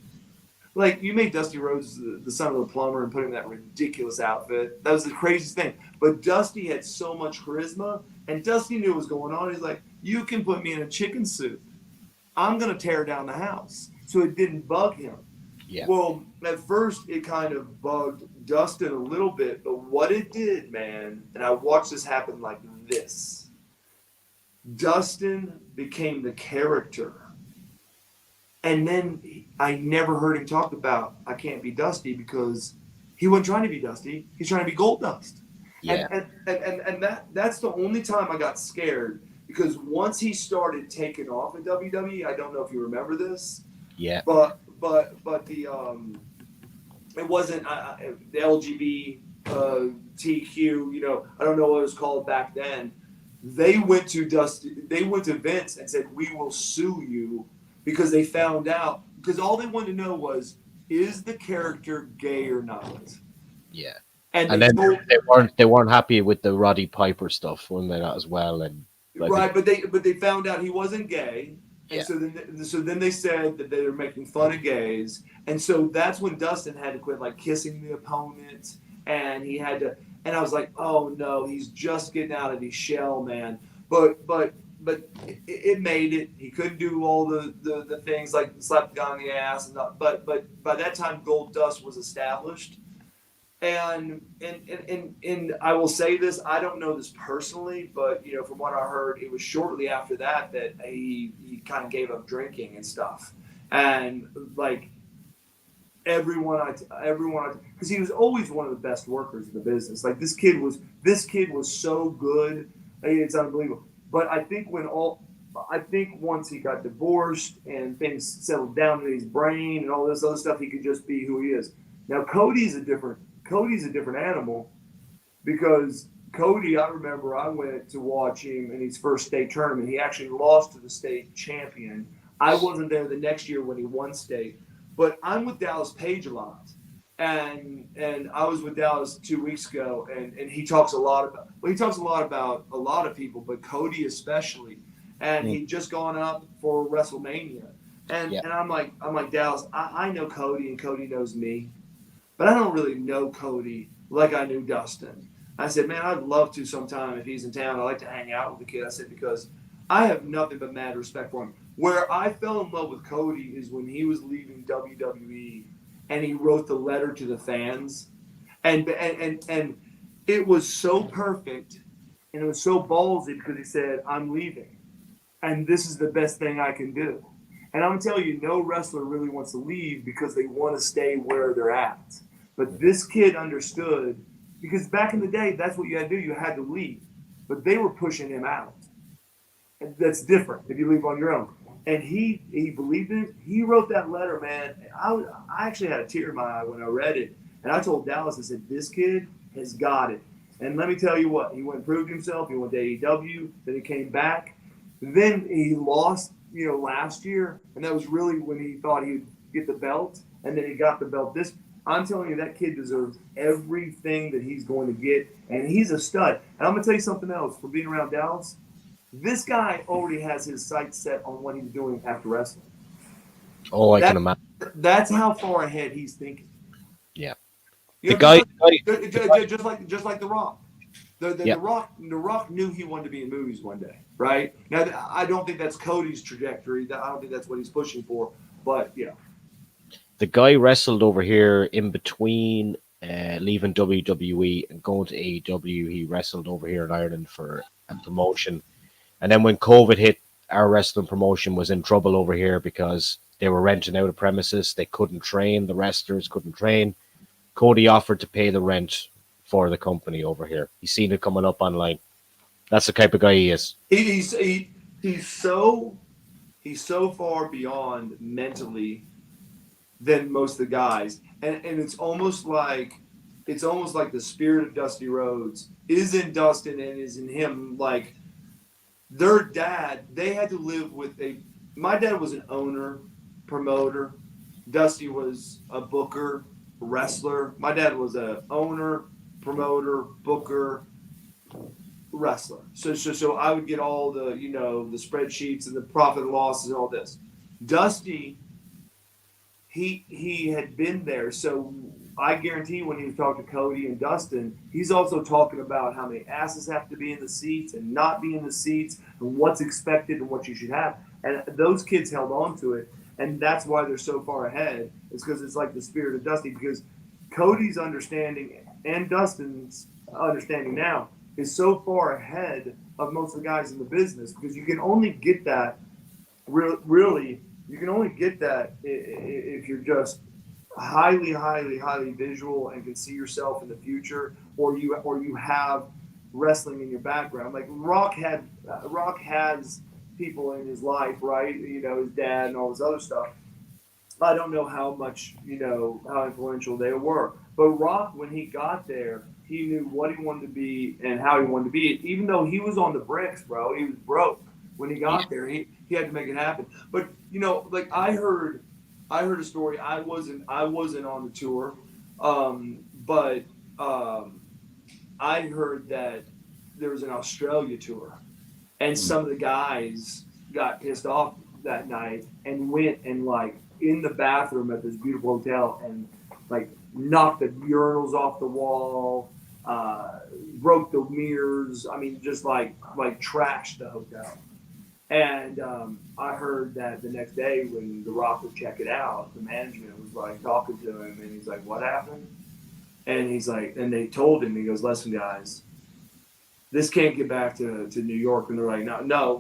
Like, you made Dusty Rhodes the son of the plumber and put him in that ridiculous outfit. That was the craziest thing. But Dusty had so much charisma, and Dusty knew what was going on. He's like, you can put me in a chicken suit. I'm going to tear down the house. So it didn't bug him. Yeah. Well, at first it kind of bugged Dustin a little bit, but what it did, man, and I watched this happen like this. Dustin became the character. And then I never heard him talk about I can't be Dusty because he wasn't trying to be Dusty. He's trying to be Gold Dust. Yeah. And that's the only time I got scared because once he started taking off at WWE, I don't know if you remember this. Yeah. But the it wasn't the LGBTQ, you know, I don't know what it was called back then. They went to Vince and said, we will sue you because they found out, because all they wanted to know was, is the character gay or not? Yeah. And then they weren't happy with the Roddy Piper stuff, weren't they, not as well? And right, but they found out he wasn't gay. And yeah. so then they said that they were making fun of gays. And so that's when Dustin had to quit like kissing the opponent. And he had to, and I was like, oh no, he's just getting out of his shell, man. But it made it. He couldn't do all the things like slap the guy on the ass. But by that time, Gold Dust was established. And I will say this, I don't know this personally, but you know, from what I heard, it was shortly after that he kind of gave up drinking and stuff. And like everyone, because he was always one of the best workers in the business. Like this kid was so good. I mean, it's unbelievable. But I think once he got divorced and things settled down in his brain and all this other stuff, he could just be who he is. Now Cody's a different animal because Cody, I remember I went to watch him in his first state tournament. He actually lost to the state champion. I wasn't there the next year when he won state, but I'm with Dallas Page a lot. And I was with Dallas 2 weeks ago, and he talks a lot about a lot of people, but Cody especially. And he'd just gone up for WrestleMania. And I'm like Dallas, I know Cody and Cody knows me. But I don't really know Cody like I knew Dustin. I said, man, I'd love to sometime if he's in town. I'd like to hang out with the kid. I said, because I have nothing but mad respect for him. Where I fell in love with Cody is when he was leaving WWE and he wrote the letter to the fans, and it was so perfect and it was so ballsy because he said, "I'm leaving, and this is the best thing I can do." And I'm telling you, no wrestler really wants to leave because they want to stay where they're at. But this kid understood because back in the day, that's what you had to do. You had to leave, but they were pushing him out. And that's different if you leave on your own. And he believed in it. He wrote that letter, man. I actually had a tear in my eye when I read it. And I told Dallas, I said, this kid has got it. And let me tell you what, he went and proved himself. He went to AEW, then he came back. Then he lost, last year. And that was really when he thought he'd get the belt. And then he got the belt. I'm telling you, that kid deserves everything that he's going to get. And he's a stud. And I'm going to tell you something else. For being around Dallas, this guy already has his sights set on what he's doing after wrestling. Oh, I can imagine. That's how far ahead he's thinking. Yeah. You The know, guy, just like The Rock. yeah. The Rock knew he wanted to be in movies one day, right? Now, I don't think that's Cody's trajectory. I don't think that's what he's pushing for. But yeah, The guy wrestled over here in between leaving WWE and going to AEW. He wrestled over here in Ireland for a promotion. And then when COVID hit, our wrestling promotion was in trouble over here because they were renting out a premises. They couldn't train. The wrestlers couldn't train. Cody offered to pay the rent for the company over here. He's seen it coming up online. That's the type of guy he is. he's so far beyond mentally than most of the guys, and it's almost like the spirit of Dusty Rhodes is in Dustin and is in him. Like their dad, they had to live with a. My dad was an owner, promoter. Dusty was a booker, wrestler. My dad was a owner, promoter, booker, wrestler. So I would get all the the spreadsheets and the profit and losses and all this. Dusty, he had been there, so I guarantee when he was talking to Cody and Dustin, he's also talking about how many asses have to be in the seats and not be in the seats and what's expected and what you should have. And those kids held on to it, and that's why they're so far ahead. It's because it's like the spirit of Dusty. Because Cody's understanding and Dustin's understanding now is so far ahead of most of the guys in the business because you can only get that really you can only get that if you're just highly, highly, highly visual and can see yourself in the future, or you have wrestling in your background. Like Rock has people in his life, right? His dad and all this other stuff. I don't know how much, how influential they were. But Rock, when he got there, he knew what he wanted to be and how he wanted to be. Even though he was on the bricks, bro, he was broke when he got there. He had to make it happen. But like I heard a story. I wasn't on the tour, but I heard that there was an Australia tour, and some of the guys got pissed off that night and went and like in the bathroom at this beautiful hotel and like knocked the urinals off the wall, broke the mirrors. I mean, just like trashed the hotel. And I heard that the next day when The Rock would check it out, the management was like talking to him, and he's like, "What happened?" And he's like, and they told him, he goes, "Listen, guys, this can't get back to New York." And they're like, "No,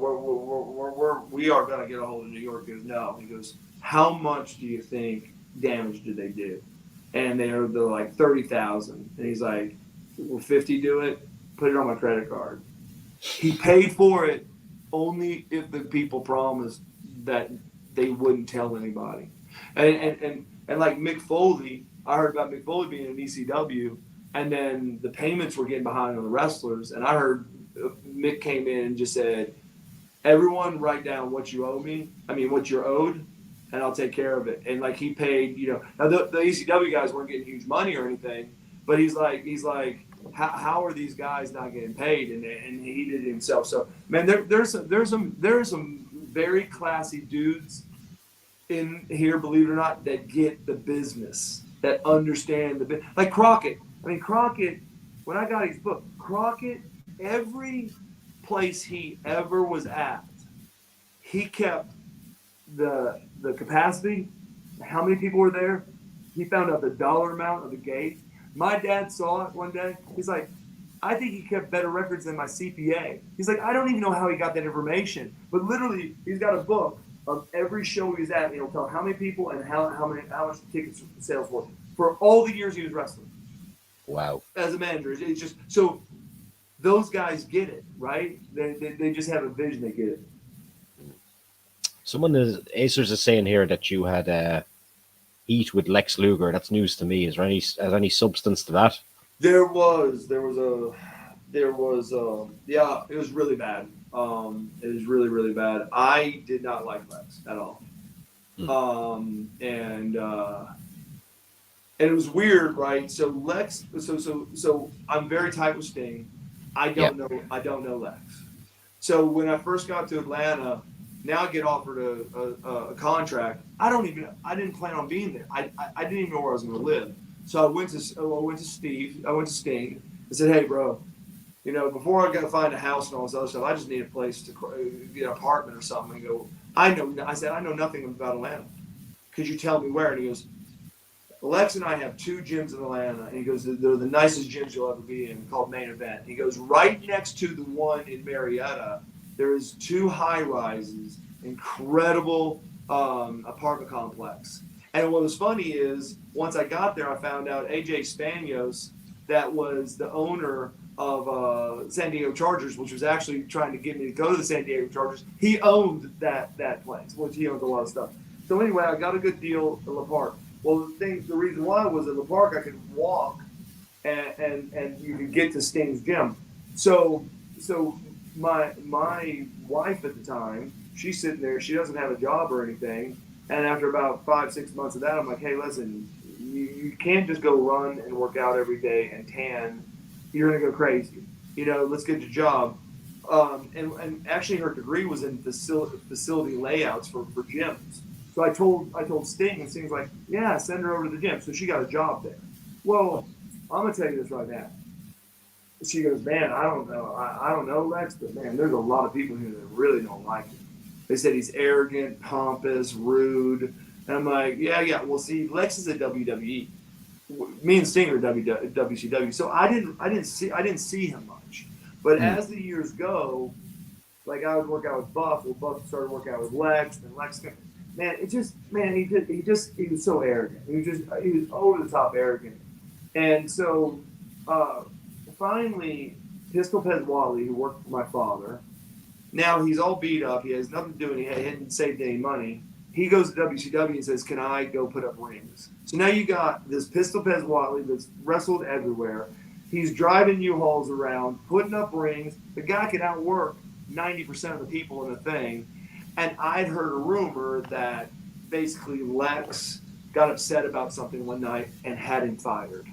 we are gonna get a hold of New York." He goes, "No." He goes, "How much do you think damage did they do?" And they're like 30,000. And he's like, "Will 50 do it? Put it on my credit card." He paid for it only if the people promised that they wouldn't tell anybody. And like Mick Foley, I heard about Mick Foley being in ECW, and then the payments were getting behind on the wrestlers. And I heard Mick came in and just said, "Everyone write down what you owe me. What you're owed, and I'll take care of it." And like he paid, now the ECW guys weren't getting huge money or anything, but he's like, how are these guys not getting paid? And he did it himself. So man, there's some very classy dudes in here, believe it or not, that get the business, that understand the business. Like Crockett. Crockett, when I got his book, Crockett, every place he ever was at, he kept the capacity, how many people were there. He found out the dollar amount of the gate. My dad saw it one day. He's like, I think he kept better records than my CPA. He's like, I don't even know how he got that information, but literally, he's got a book of every show he was at. And he'll tell how many people and how much the tickets sales were for all the years he was wrestling. Wow. As a manager, it's just so those guys get it, right? They just have a vision. They get it. Someone is Acers is saying here that you had heat with Lex Luger. That's news to me. Is there any substance to that? Yeah, it was really bad. It was really, really bad. I did not like Lex at all. And it was weird, right? So Lex, so I'm very tight with Sting. I don't know Lex. So when I first got to Atlanta, now I get offered a contract. I didn't plan on being there. I didn't even know where I was going to live. So I went to Sting. I said, hey, bro, before I got to find a house and all this other stuff, I just need a place to get an apartment or something. And go, I know nothing about Atlanta. Could you tell me where? And he goes, Lex and I have 2 gyms in Atlanta. And he goes, they're the nicest gyms you'll ever be in, called Main Event. He goes, right next to the one in Marietta, there is 2 high rises, incredible apartment complex. And what was funny is, once I got there, I found out AJ Spanios, that was the owner of San Diego Chargers, which was actually trying to get me to go to the San Diego Chargers. He owned that place, which he owns a lot of stuff. So anyway, I got a good deal at La Park. Well, the reason why was at La Park I could walk, and you could get to Sting's gym. So my wife at the time, she's sitting there. She doesn't have a job or anything. And after about 5-6 months of that, I'm like, hey, listen, you can't just go run and work out every day and tan. You're gonna go crazy. Let's get your job. And actually, her degree was in facility layouts for gyms. So I told Sting, and Sting's like, yeah, send her over to the gym. So she got a job there. Well, I'm gonna tell you this right now. She goes, man, I don't know Lex, but man, there's a lot of people here that really don't like him. They said he's arrogant, pompous, rude. And I'm like, yeah. Well, see, Lex is at WWE. Me and Sting are WCW. So I didn't see him much. But as the years go, like I would work out with Buff. Well, Buff started working out with Lex, and Lex, man, he was so arrogant. He was over the top arrogant. And so finally, Pistol Pez Wally, who worked for my father, now he's all beat up. He has nothing to do, and he hadn't saved any money. He goes to WCW and says, can I go put up rings? So now you got this Pistol Pez Wally that's wrestled everywhere. He's driving U-Hauls around, putting up rings. The guy can outwork 90% of the people in the thing. And I'd heard a rumor that basically Lex got upset about something one night and had him fired.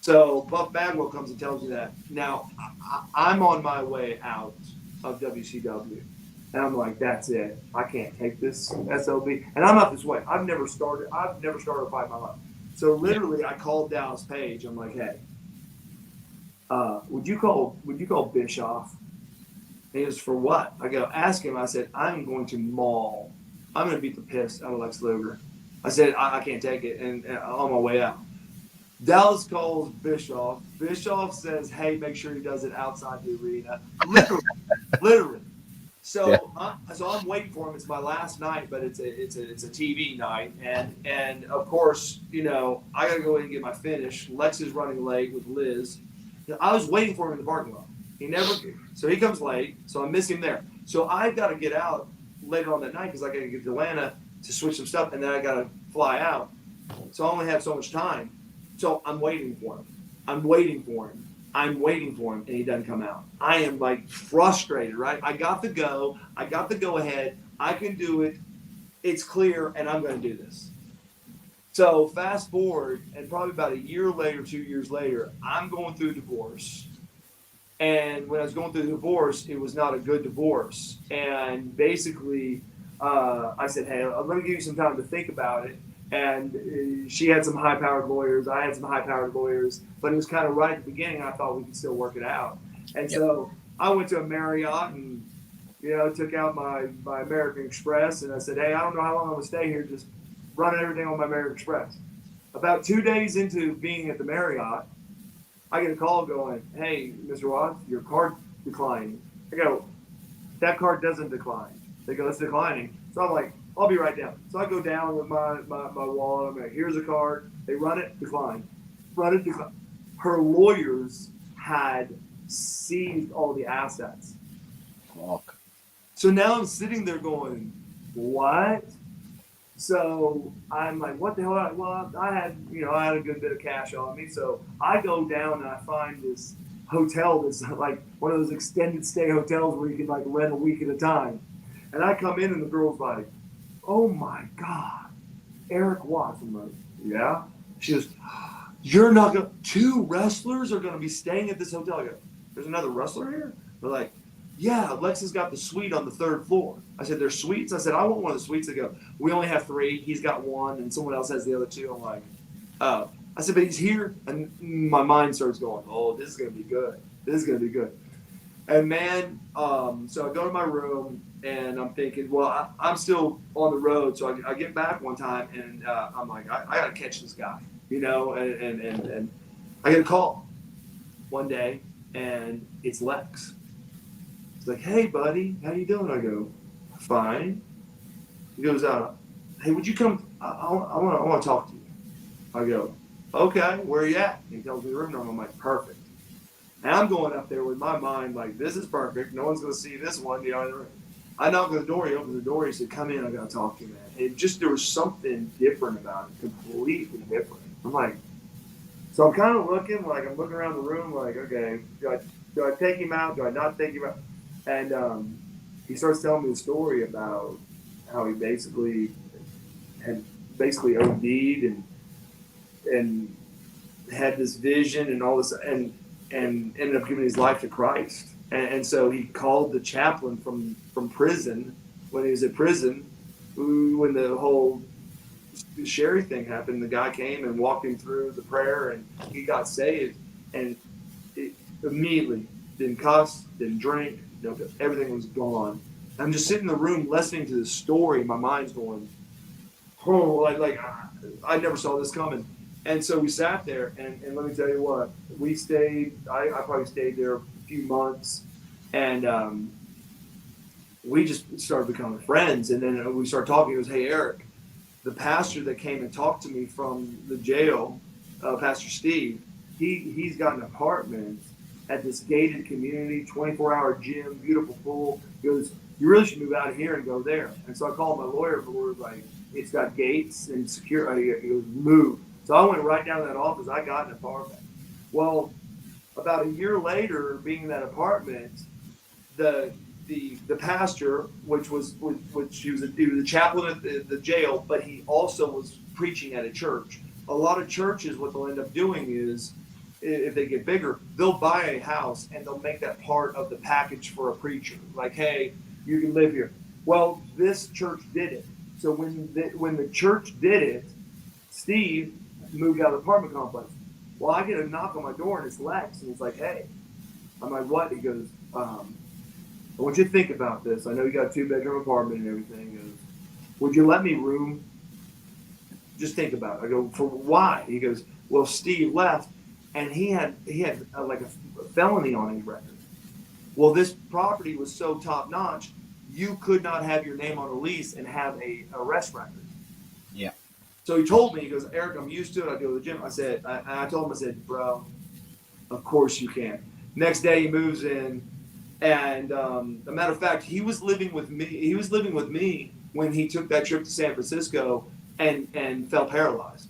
So Buff Bagwell comes and tells me that. Now, I'm on my way out of WCW. And I'm like, that's it. I can't take this SOB. And I'm not this way. I've never started a fight in my life. So literally, I called Dallas Page. I'm like, hey, would you call Bischoff? And he goes, for what? I go, ask him. I said, I'm going to maul. I'm going to beat the piss out of Lex Luger. I said, I can't take it. And on my way out. Dallas calls Bischoff. Bischoff says, hey, make sure he does it outside the arena. Literally. So I'm waiting for him. It's my last night, but it's a TV night, and of course, I gotta go in and get my finish. Lex is running late with Liz. I was waiting for him in the parking lot. So he comes late. So I miss him there. So I've got to get out later on that night because I got to get to Atlanta to switch some stuff, and then I got to fly out. So I only have so much time. So I'm waiting for him. And he doesn't come out. I am like frustrated, right? I got the go ahead. I can do it. It's clear, and I'm going to do this. So fast forward, and probably about a year later, 2 years later, I'm going through divorce. And when I was going through the divorce, it was not a good divorce. And basically, I said, hey, let me give you some time to think about it. And she had some high-powered lawyers. I had some high-powered lawyers. But it was kind of right at the beginning. I thought we could still work it out. And so I went to a Marriott, and took out my American Express, and I said, hey, I don't know how long I'm going to stay here, just running everything on my American Express. About 2 days into being at the Marriott, I get a call going, hey, Mr. Watts, your card declined. I go, that card doesn't decline. They go, it's declining. So I'm like, I'll be right down. So I go down with my wallet. I'm like, here's a card. They run it, decline. Run it, decline. Her lawyers had seized all the assets. Fuck. So now I'm sitting there going, what? So I'm like, what the hell? Well, I had a good bit of cash on me. So I go down and I find this hotel that's like one of those extended stay hotels where you can like rent a week at a time. And I come in and the girl's like, oh my God, Erik Watts. I'm like, yeah. She goes, you're not going to, 2 wrestlers are going to be staying at this hotel. I go, there's another wrestler here? They're like, yeah, Lex's got the suite on the 3rd floor. I said, there's suites? I said, I want one of the suites. They go, we only have 3. He's got 1, and someone else has the other 2. I'm like, oh. I said, but he's here. And my mind starts going, oh, this is going to be good. This is going to be good. And man, so I go to my room, and I'm thinking, well, I'm still on the road. So I get back one time, and I'm like, I got to catch this guy, and I get a call one day, and it's Lex. He's like, hey, buddy, how you doing? I go, fine. He goes, hey, would you come? I want to talk to you. I go, okay, where are you at? He tells me the room number. I'm like, perfect. And I'm going up there with my mind like, this is perfect. No one's going to see this one. I knock on the door. He opens the door. He said, come in. I got to talk to you, man. There was something different about it, completely different. I'm like, so I'm kind of looking around the room like, okay, do I take him out? Do I not take him out? And he starts telling me the story about how he had OD'd and had this vision and all this and ended up giving his life to Christ. And so he called the chaplain from prison when he was at prison. When the whole Sherry thing happened, the guy came and walked him through the prayer, and he got saved. And immediately didn't cuss, didn't drink, everything was gone. I'm just sitting in the room listening to this story. My mind's going, oh, like I never saw this coming. And so we sat there, and let me tell you what, we stayed. I probably stayed there a few months, and we just started becoming friends. And then we started talking. He goes, hey, Erik, the pastor that came and talked to me from the jail, Pastor Steve, he's got an apartment at this gated community, 24-hour gym, beautiful pool. He goes, you really should move out of here and go there. And so I called my lawyer. The lawyer's like, it's got gates and security. He goes, move. So I went right down to that office. I got an apartment. Well, about a year later, being in that apartment, the pastor, he was a chaplain at the jail, but he also was preaching at a church. A lot of churches, what they'll end up doing is, if they get bigger, they'll buy a house and they'll make that part of the package for a preacher. Like, hey, you can live here. Well, this church did it. So when the church did it, Steve moved out of the apartment complex. Well, I get a knock on my door and it's Lex, and he's like, hey. I'm like, what? He goes, I want you to think about this. I know you got a 2-bedroom apartment and everything. He goes, would you let me room? Just think about it. I go, for why? He goes, well, Steve left, and he had like a felony on his record. Well, this property was so top notch, you could not have your name on a lease and have a arrest record. Yeah. So he told me, he goes, Erik, I'm used to it. I go to the gym. I told him, I said, bro, of course you can. Next day he moves in, and a matter of fact, he was living with me. He was living with me when he took that trip to San Francisco and fell paralyzed.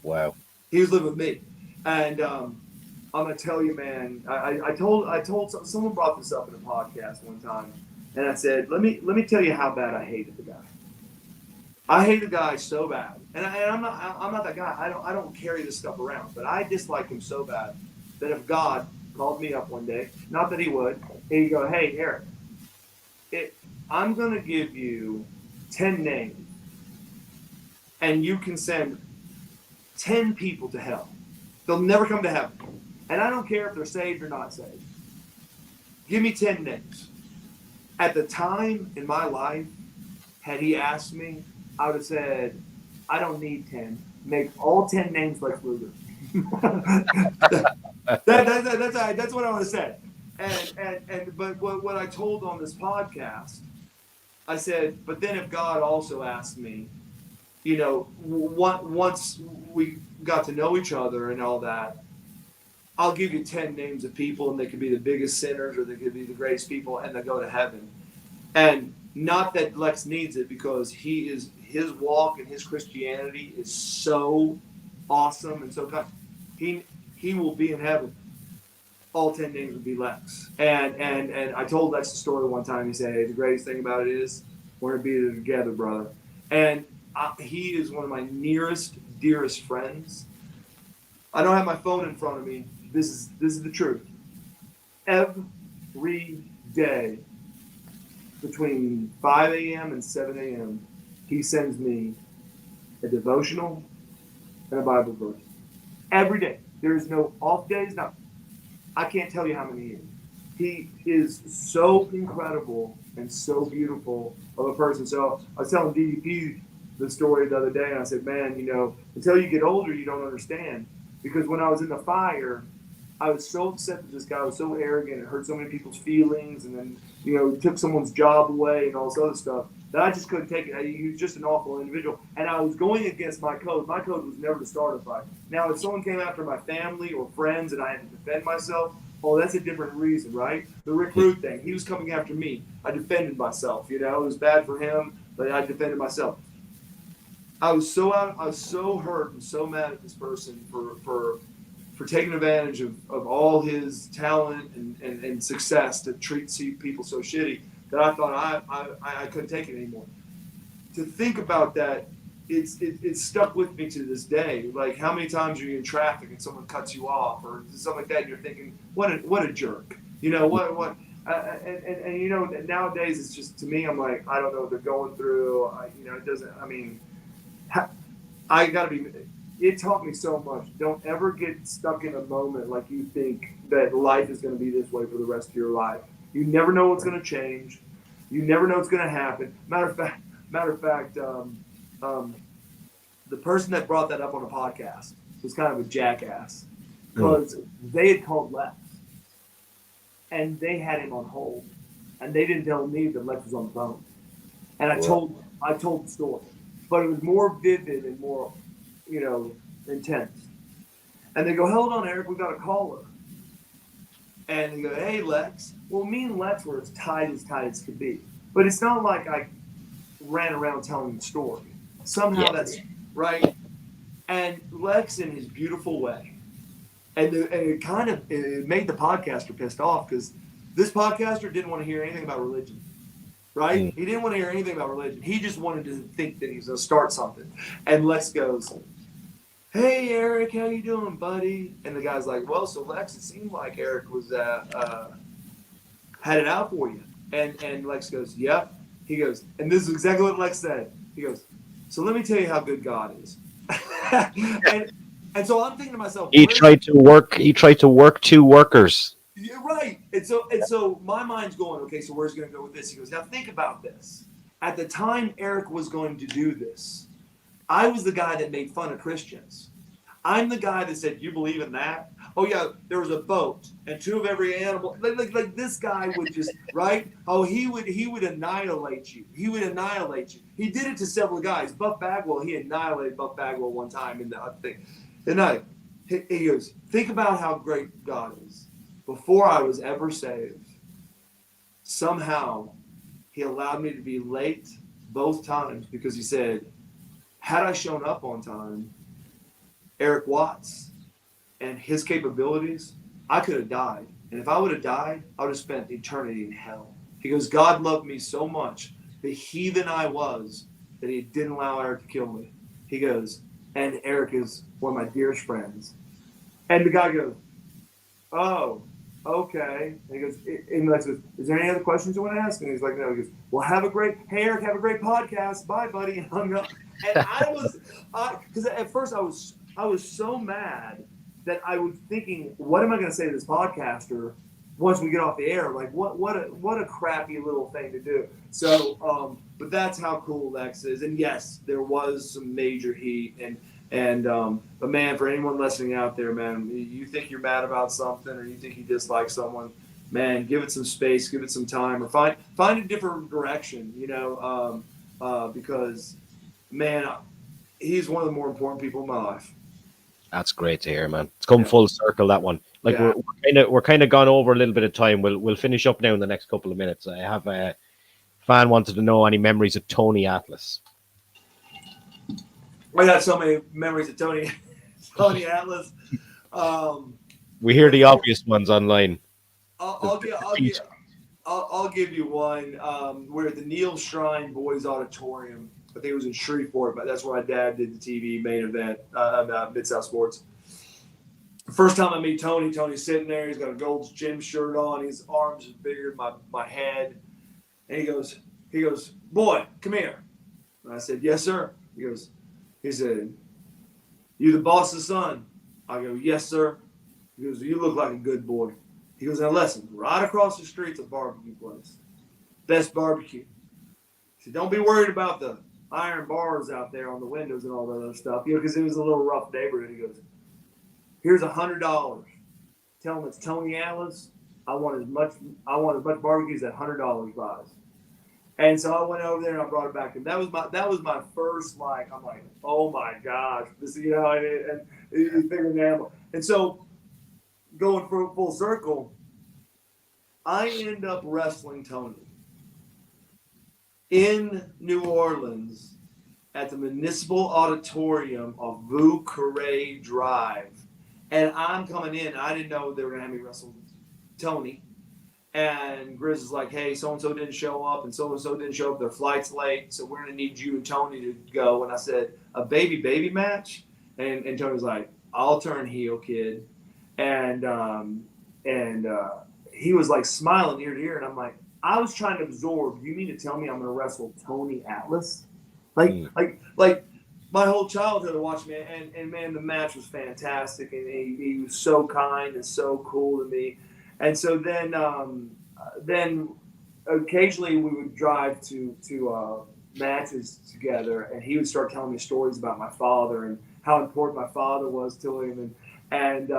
Wow. He was living with me, and I'm gonna tell you, man. I told someone brought this up in a podcast one time, and I said, let me tell you how bad I hated the guy. I hate the guy so bad, and I'm not that guy. I don't carry this stuff around, but I dislike him so bad that if God called me up one day, not that he would, he'd go, hey, Erik, I'm gonna give you 10 names, and you can send 10 people to hell. They'll never come to heaven, and I don't care if they're saved or not saved. Give me 10 names. At the time in my life, had he asked me, I would have said, I don't need 10. Make all 10 names Lex Luger. That's what I want to say. But what I told on this podcast, I said, but then if God also asked me, once we got to know each other and all that, I'll give you 10 names of people, and they could be the biggest sinners or they could be the greatest people, and they go to heaven. And not that Lex needs it, because his walk and his Christianity is so awesome and so kind. He will be in heaven. All 10 names would be Lex. And I told Lex the story one time. He said, hey, the greatest thing about it is we're going to be together, brother. And he is one of my nearest, dearest friends. I don't have my phone in front of me. This is the truth. Every day between 5 a.m. and 7 a.m., he sends me a devotional and a Bible verse. Every day. There is no off days, nothing. I can't tell you how many years. He is so incredible and so beautiful of a person. So I was telling DDP the story the other day, and I said, man, until you get older, you don't understand. Because when I was in the fire, I was so upset that this guy was so arrogant and hurt so many people's feelings, and then, took someone's job away and all this other stuff, that I just couldn't take it. He was just an awful individual. And I was going against my code. My code was never to start a fight. Now, if someone came after my family or friends and I had to defend myself, that's a different reason, right? The recruit thing. He was coming after me. I defended myself. It was bad for him, but I defended myself. I was so hurt and so mad at this person for taking advantage of all his talent and success to see people so shitty that I thought I couldn't take it anymore. To think about that, it's stuck with me to this day. Like, how many times are you in traffic and someone cuts you off or something like that, and you're thinking, what a jerk. Nowadays it's just, to me, I'm like, I don't know what they're going through. It doesn't. I mean, I gotta be. It taught me so much. Don't ever get stuck in a moment like you think that life is going to be this way for the rest of your life. You never know what's going to change. You never know what's going to happen. Matter of fact, the person that brought that up on a podcast was kind of a jackass, because they had called Lex and they had him on hold, and they didn't tell me that Lex was on the phone. And I told the story, but it was more vivid and more, intense. And they go, hold on, Eric, we got a caller. And they go, hey, Lex. Well, me and Lex were as tight as could be. But it's not like I ran around telling the story. Somehow that's right. And Lex, in his beautiful way, and it made the podcaster pissed off, because this podcaster didn't want to hear anything about religion. Right? He didn't want to hear anything about religion. He just wanted to think that he was going to start something. And Lex goes, hey, Eric, how you doing, buddy? And the guy's like, well, so Lex, it seemed like Eric was had it out for you. And Lex goes, yep. He goes, and this is exactly what Lex said. He goes, so let me tell you how good God is. and so I'm thinking to myself, he tried to work two workers. You're right. And so my mind's going, okay, so where's he going to go with this? He goes, now think about this. At the time Eric was going to do this, I was the guy that made fun of Christians. I'm the guy that said, you believe in that? Oh, yeah, there was a boat and two of every animal. Like this guy would just, right? Oh, he would annihilate you. He would annihilate you. He did it to several guys. Buff Bagwell, he annihilated Buff Bagwell one time in the thing. And he goes, think about how great God is. Before I was ever saved, somehow he allowed me to be late both times, because he said, had I shown up on time, Eric Watts and his capabilities, I could have died. And if I would have died, I would have spent eternity in hell. He goes, God loved me so much, the heathen I was, that he didn't allow Eric to kill me. He goes, and Eric is one of my dearest friends. And the guy goes, oh, okay. And he goes, and Lex goes, is there any other questions you want to ask? And he's like, no. He goes, well, hey, Eric, have a great podcast. Bye, buddy. And hung up. And because at first I was so mad that I was thinking, what am I going to say to this podcaster once we get off the air. Like what a crappy little thing to do. So, but that's how cool Lex is. And yes, there was some major heat but man, for anyone listening out there, man, you think you're mad about something or you think you dislike someone, man, give it some space, give it some time, or find a different direction, because man, he's one of the more important people in my life. That's great to hear, man. It's come Yeah, full circle, that one. Like yeah. we're kind of gone over a little bit of time. We'll finish up now in the next couple of minutes. I have a fan wanted to know any memories of Tony Atlas. I got so many memories of Tony, Tony Atlas. Um, We hear the obvious ones online. I'll, The, I'll the give I'll defeat. give I'll give you one. We're at the Neil Shrine Boys Auditorium. I think it was in Shreveport, but that's where my dad did the TV main event Mid South Sports. First time I meet Tony, Tony's sitting there. He's got a Gold's Gym shirt on. His arms are bigger than my head, and he goes, boy, come here. And I said, yes, sir. He said, you the boss's son? I go, yes, sir. He goes, you look like a good boy. He goes, now listen, right across the street's a barbecue place. Best barbecue. He said, don't be worried about the iron bars out there on the windows and all that other stuff, because it was a little rough neighborhood. He goes, here's $100. Tell him it's Tony Atlas. I want as much barbecue as that $100 buys. And so I went over there and I brought it back to him. That was my first, like, I'm like, oh my gosh, this, and you figure an animal. And so going for full circle, I end up wrestling Tony in New Orleans at the Municipal Auditorium of Vieux Carre Drive. And I'm coming in. I didn't know they were going to have me wrestle Tony. And Grizz is like, hey, so-and-so didn't show up and so-and-so didn't show up. Their flight's late, so we're going to need you and Tony to go. And I said, a baby match? And Tony's like, I'll turn heel, kid. And he was like smiling ear to ear. And I'm like, I was trying to absorb, you mean to tell me I'm going to wrestle Tony Atlas? Like my whole childhood of watching me, and man, the match was fantastic, and he was so kind and so cool to me. And so then occasionally we would drive to matches together, and he would start telling me stories about my father and how important my father was to him, and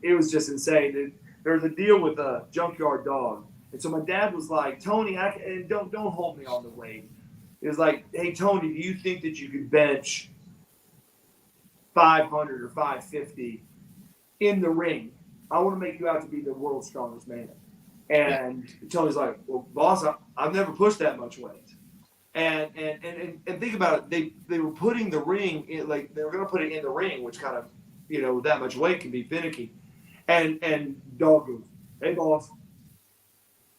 it was just insane. There was a deal with a Junkyard Dog, and so my dad was like, Tony, and don't hold me on the weight. It was like, hey Tony, do you think that you could bench 500 or 550 in the ring? I want to make you out to be the world's strongest man. And Tony's like, well, boss, I've never pushed that much weight. And think about it. They were putting the ring in, like they were going to put it in the ring, which kind of, that much weight can be finicky. And Dog goes, hey boss,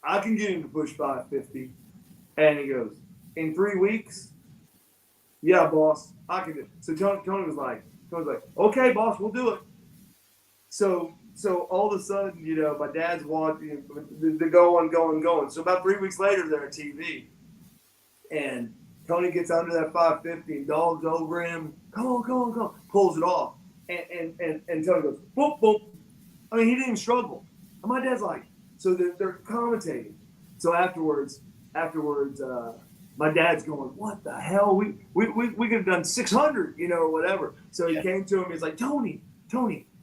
I can get him to push 550. And he goes, in 3 weeks? Yeah, boss, I can do it. So Tony was like, okay, boss, we'll do it. So all of a sudden, my dad's watching, they're going. So about 3 weeks later, they're on TV. And Tony gets under that 550 and Dog's over him. Come on. Pulls it off. And Tony goes, boop, boop. I mean, he didn't even struggle. And my dad's like, so they're commentating. So afterwards, my dad's going, what the hell? We could have done 600, or whatever. So he came to him. He's like, Tony,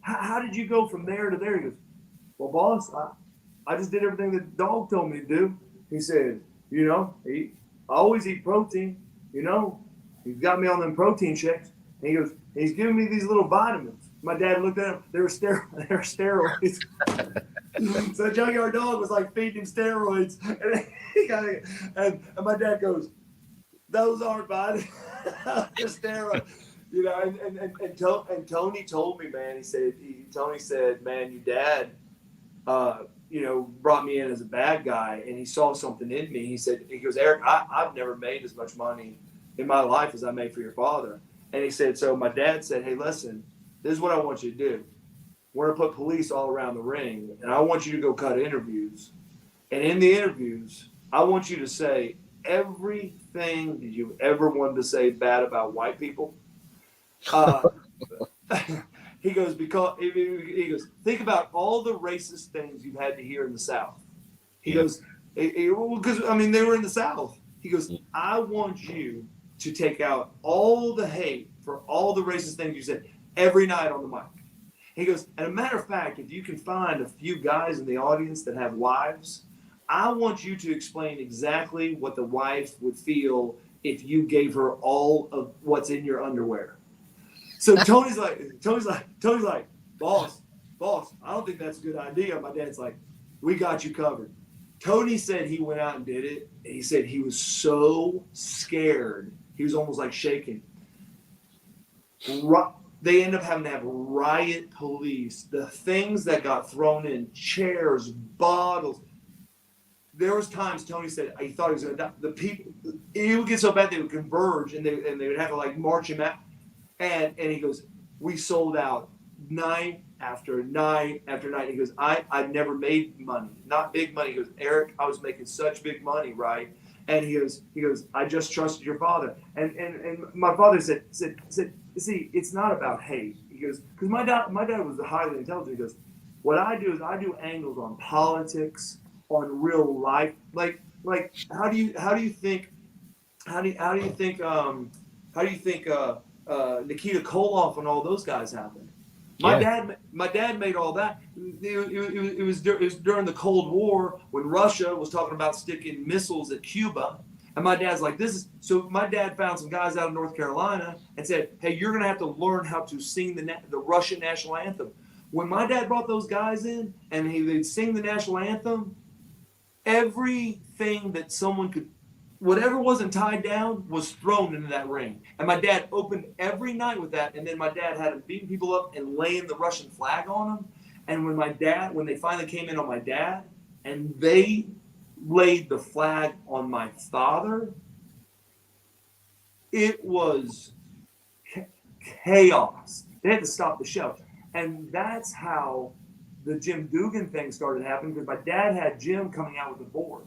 how did you go from there to there? He goes, well, boss, I just did everything that Dog told me to do. He said, I always eat protein, He's got me on them protein shakes. And he goes, he's giving me these little vitamins. My dad looked at him. They were steroids. So Junkyard Dog was like feeding him steroids. And my dad goes, those aren't vitamins. Just steroids. And Tony told me, man, Tony said, man, your dad, brought me in as a bad guy, and he saw something in me. He goes, Erik, I've never made as much money in my life as I made for your father. And he said, so my dad said, hey, listen, this is what I want you to do. We're going to put police all around the ring, and I want you to go cut interviews. And in the interviews, I want you to say everything that you've ever wanted to say bad about white people. He goes, because he goes, think about all the racist things you've had to hear in the South. He Yeah. goes, because I mean, they were in the South. He goes, I want you to take out all the hate for all the racist things you said every night on the mic. He goes, and a matter of fact, if you can find a few guys in the audience that have wives, I want you to explain exactly what the wife would feel if you gave her all of what's in your underwear. So Tony's like, boss, I don't think that's a good idea. My dad's like, we got you covered. Tony said he went out and did it. And he said he was so scared. He was almost like shaking. They end up having to have riot police. The things that got thrown in, chairs, bottles. There was times Tony said he thought he was going to die. The people, it would get so bad they would converge and they would have to like march him out. And he goes, we sold out night after night after night. He goes, I never made money, not big money. He goes, Erik, I was making such big money, right? And he goes, I just trusted your father. And my father said, see, it's not about hate. He goes, because my dad was highly intelligent. He goes, what I do is I do angles on politics, on real life, like how do you think Nikita Koloff and all those guys happened? My dad made all that. It was during the Cold War when Russia was talking about sticking missiles at Cuba, and my dad's like, this is so. My dad found some guys out of North Carolina and said, hey, you're gonna have to learn how to sing the Russian national anthem. When my dad brought those guys in and they'd sing the national anthem, everything that someone could, whatever wasn't tied down was thrown into that ring. And my dad opened every night with that. And then my dad had him beating people up and laying the Russian flag on them. And when they finally came in on my dad and they laid the flag on my father, it was chaos. They had to stop the show. And that's how the Jim Dugan thing started happening, because my dad had Jim coming out with the board.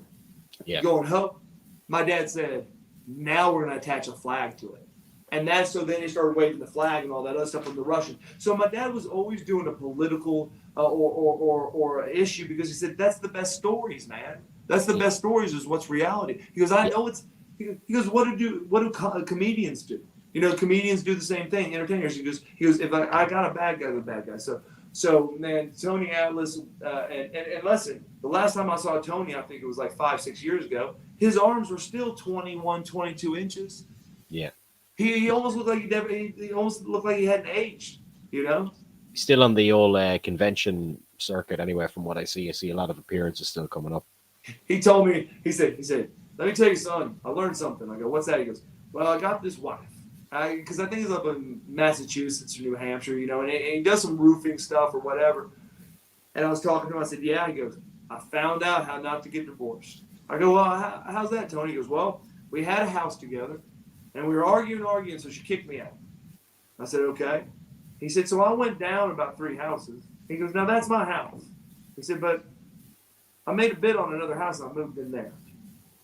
Yeah. Going, hope. My dad said, now we're going to attach a flag to it. And so then he started waving the flag and all that other stuff from the Russian. So my dad was always doing a political or issue, because he said, that's the best stories, man. That's the best stories is what's reality. He goes, I know it's, he goes, what do comedians do? You know, comedians do the same thing, entertainers. He goes, if I got a bad guy, the bad guy. So man, Tony Atlas, and listen, the last time I saw Tony, I think it was like 5-6 years ago, his arms were still 21, 22 inches. Yeah. He almost looked like he almost looked like he hadn't aged, you know? Still on the old convention circuit anyway, from what I see a lot of appearances still coming up. He told me, he said, let me tell you, son, I learned something. I go, what's that? He goes, well, I got this wife. Because I think he's up in Massachusetts or New Hampshire, you know, and he does some roofing stuff or whatever. And I was talking to him. I said, yeah. He goes, I found out how not to get divorced. I go, well, how's that, Tony? He goes, well, we had a house together, and we were arguing, so she kicked me out. I said, okay. He said, so I went down about 3 houses. He goes, now that's my house. He said, but I made a bid on another house, and I moved in there.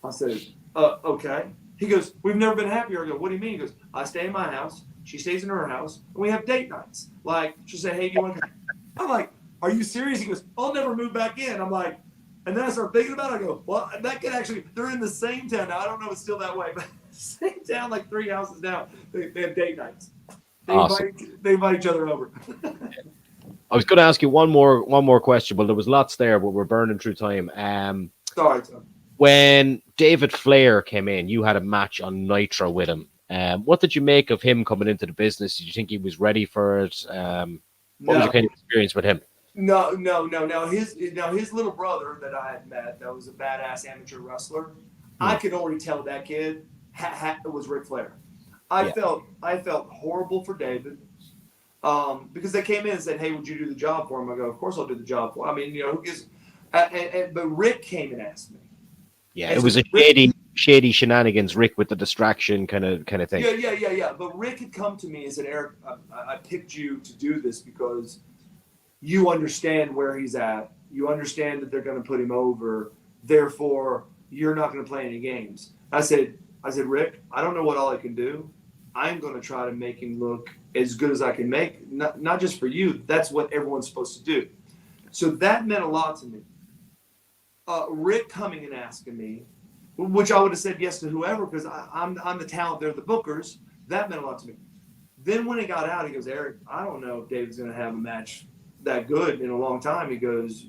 I said, okay. He goes, we've never been happier. I go, what do you mean? He goes, I stay in my house, she stays in her house, and we have date nights. Like, she'll say, hey, do you want to come? I'm like, are you serious? He goes, I'll never move back in. I'm like, and then I start thinking about it. I go, well, that could actually, they're in the same town. Now, I don't know if it's still that way, but same town, like 3 houses down. They have date nights. Awesome. They invite each other over. I was going to ask you one more question, but there was lots there, but we're burning through time. Sorry, Tom. When David Flair came in, you had a match on Nitro with him. What did you make of him coming into the business? Did you think he was ready for it? What was your kind of experience with him? No. His little brother that I had met, that was a badass amateur wrestler. I could already tell that kid was Ric Flair. I felt horrible for David, because they came in and said, "Hey, would you do the job for him?" I go, "Of course I'll do the job for him." I mean, you know, who gives? But Rick came and asked me. Yeah, it was a shady shenanigans, Rick, with the distraction kind of thing. Yeah. But Rick had come to me and said, Erik, I picked you to do this because you understand where he's at. You understand that they're going to put him over. Therefore, you're not going to play any games. I said, Rick, I don't know what all I can do. I'm going to try to make him look as good as I can make, not just for you. That's what everyone's supposed to do. So that meant a lot to me. Rick coming and asking me, which I would have said yes to whoever because I'm the talent, they're the bookers. That meant a lot to me. Then when it got out, he goes, Eric, I don't know if David's going to have a match that good in a long time. He goes,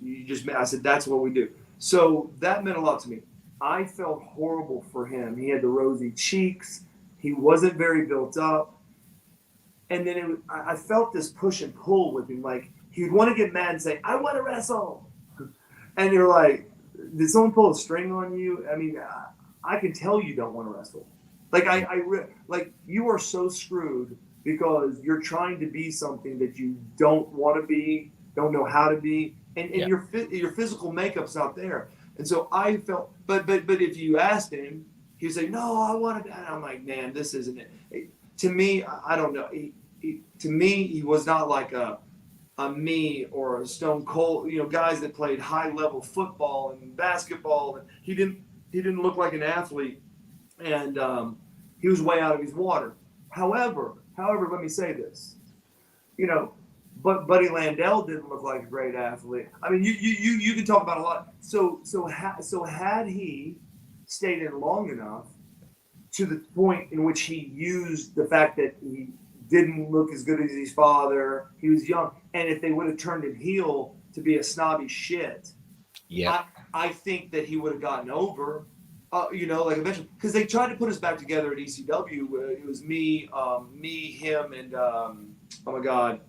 I said, that's what we do. So that meant a lot to me. I felt horrible for him. He had the rosy cheeks. He wasn't very built up. And then I felt this push and pull with him. Like he'd want to get mad and say, I want to wrestle. And you're like, did someone pull a string on you? I mean, I can tell you don't want to wrestle. Like like you are so screwed because you're trying to be something that you don't want to be, don't know how to be, and your physical makeup's not there. And so I felt, but if you asked him, he'd say, no, I want to. And I'm like, man, this isn't it. To me, I don't know. To me, he was not like a me or a Stone Cold, guys that played high level football and basketball. And he didn't look like an athlete, and he was way out of his water. However, let me say this, but Buddy Landell didn't look like a great athlete. I mean, you can talk about a lot. So had he stayed in long enough to the point in which he used the fact that he didn't look as good as his father, he was young, and if they would have turned him heel to be a snobby shit, I think that he would have gotten over. Like eventually, because they tried to put us back together at ECW. It was me, him, and oh my god,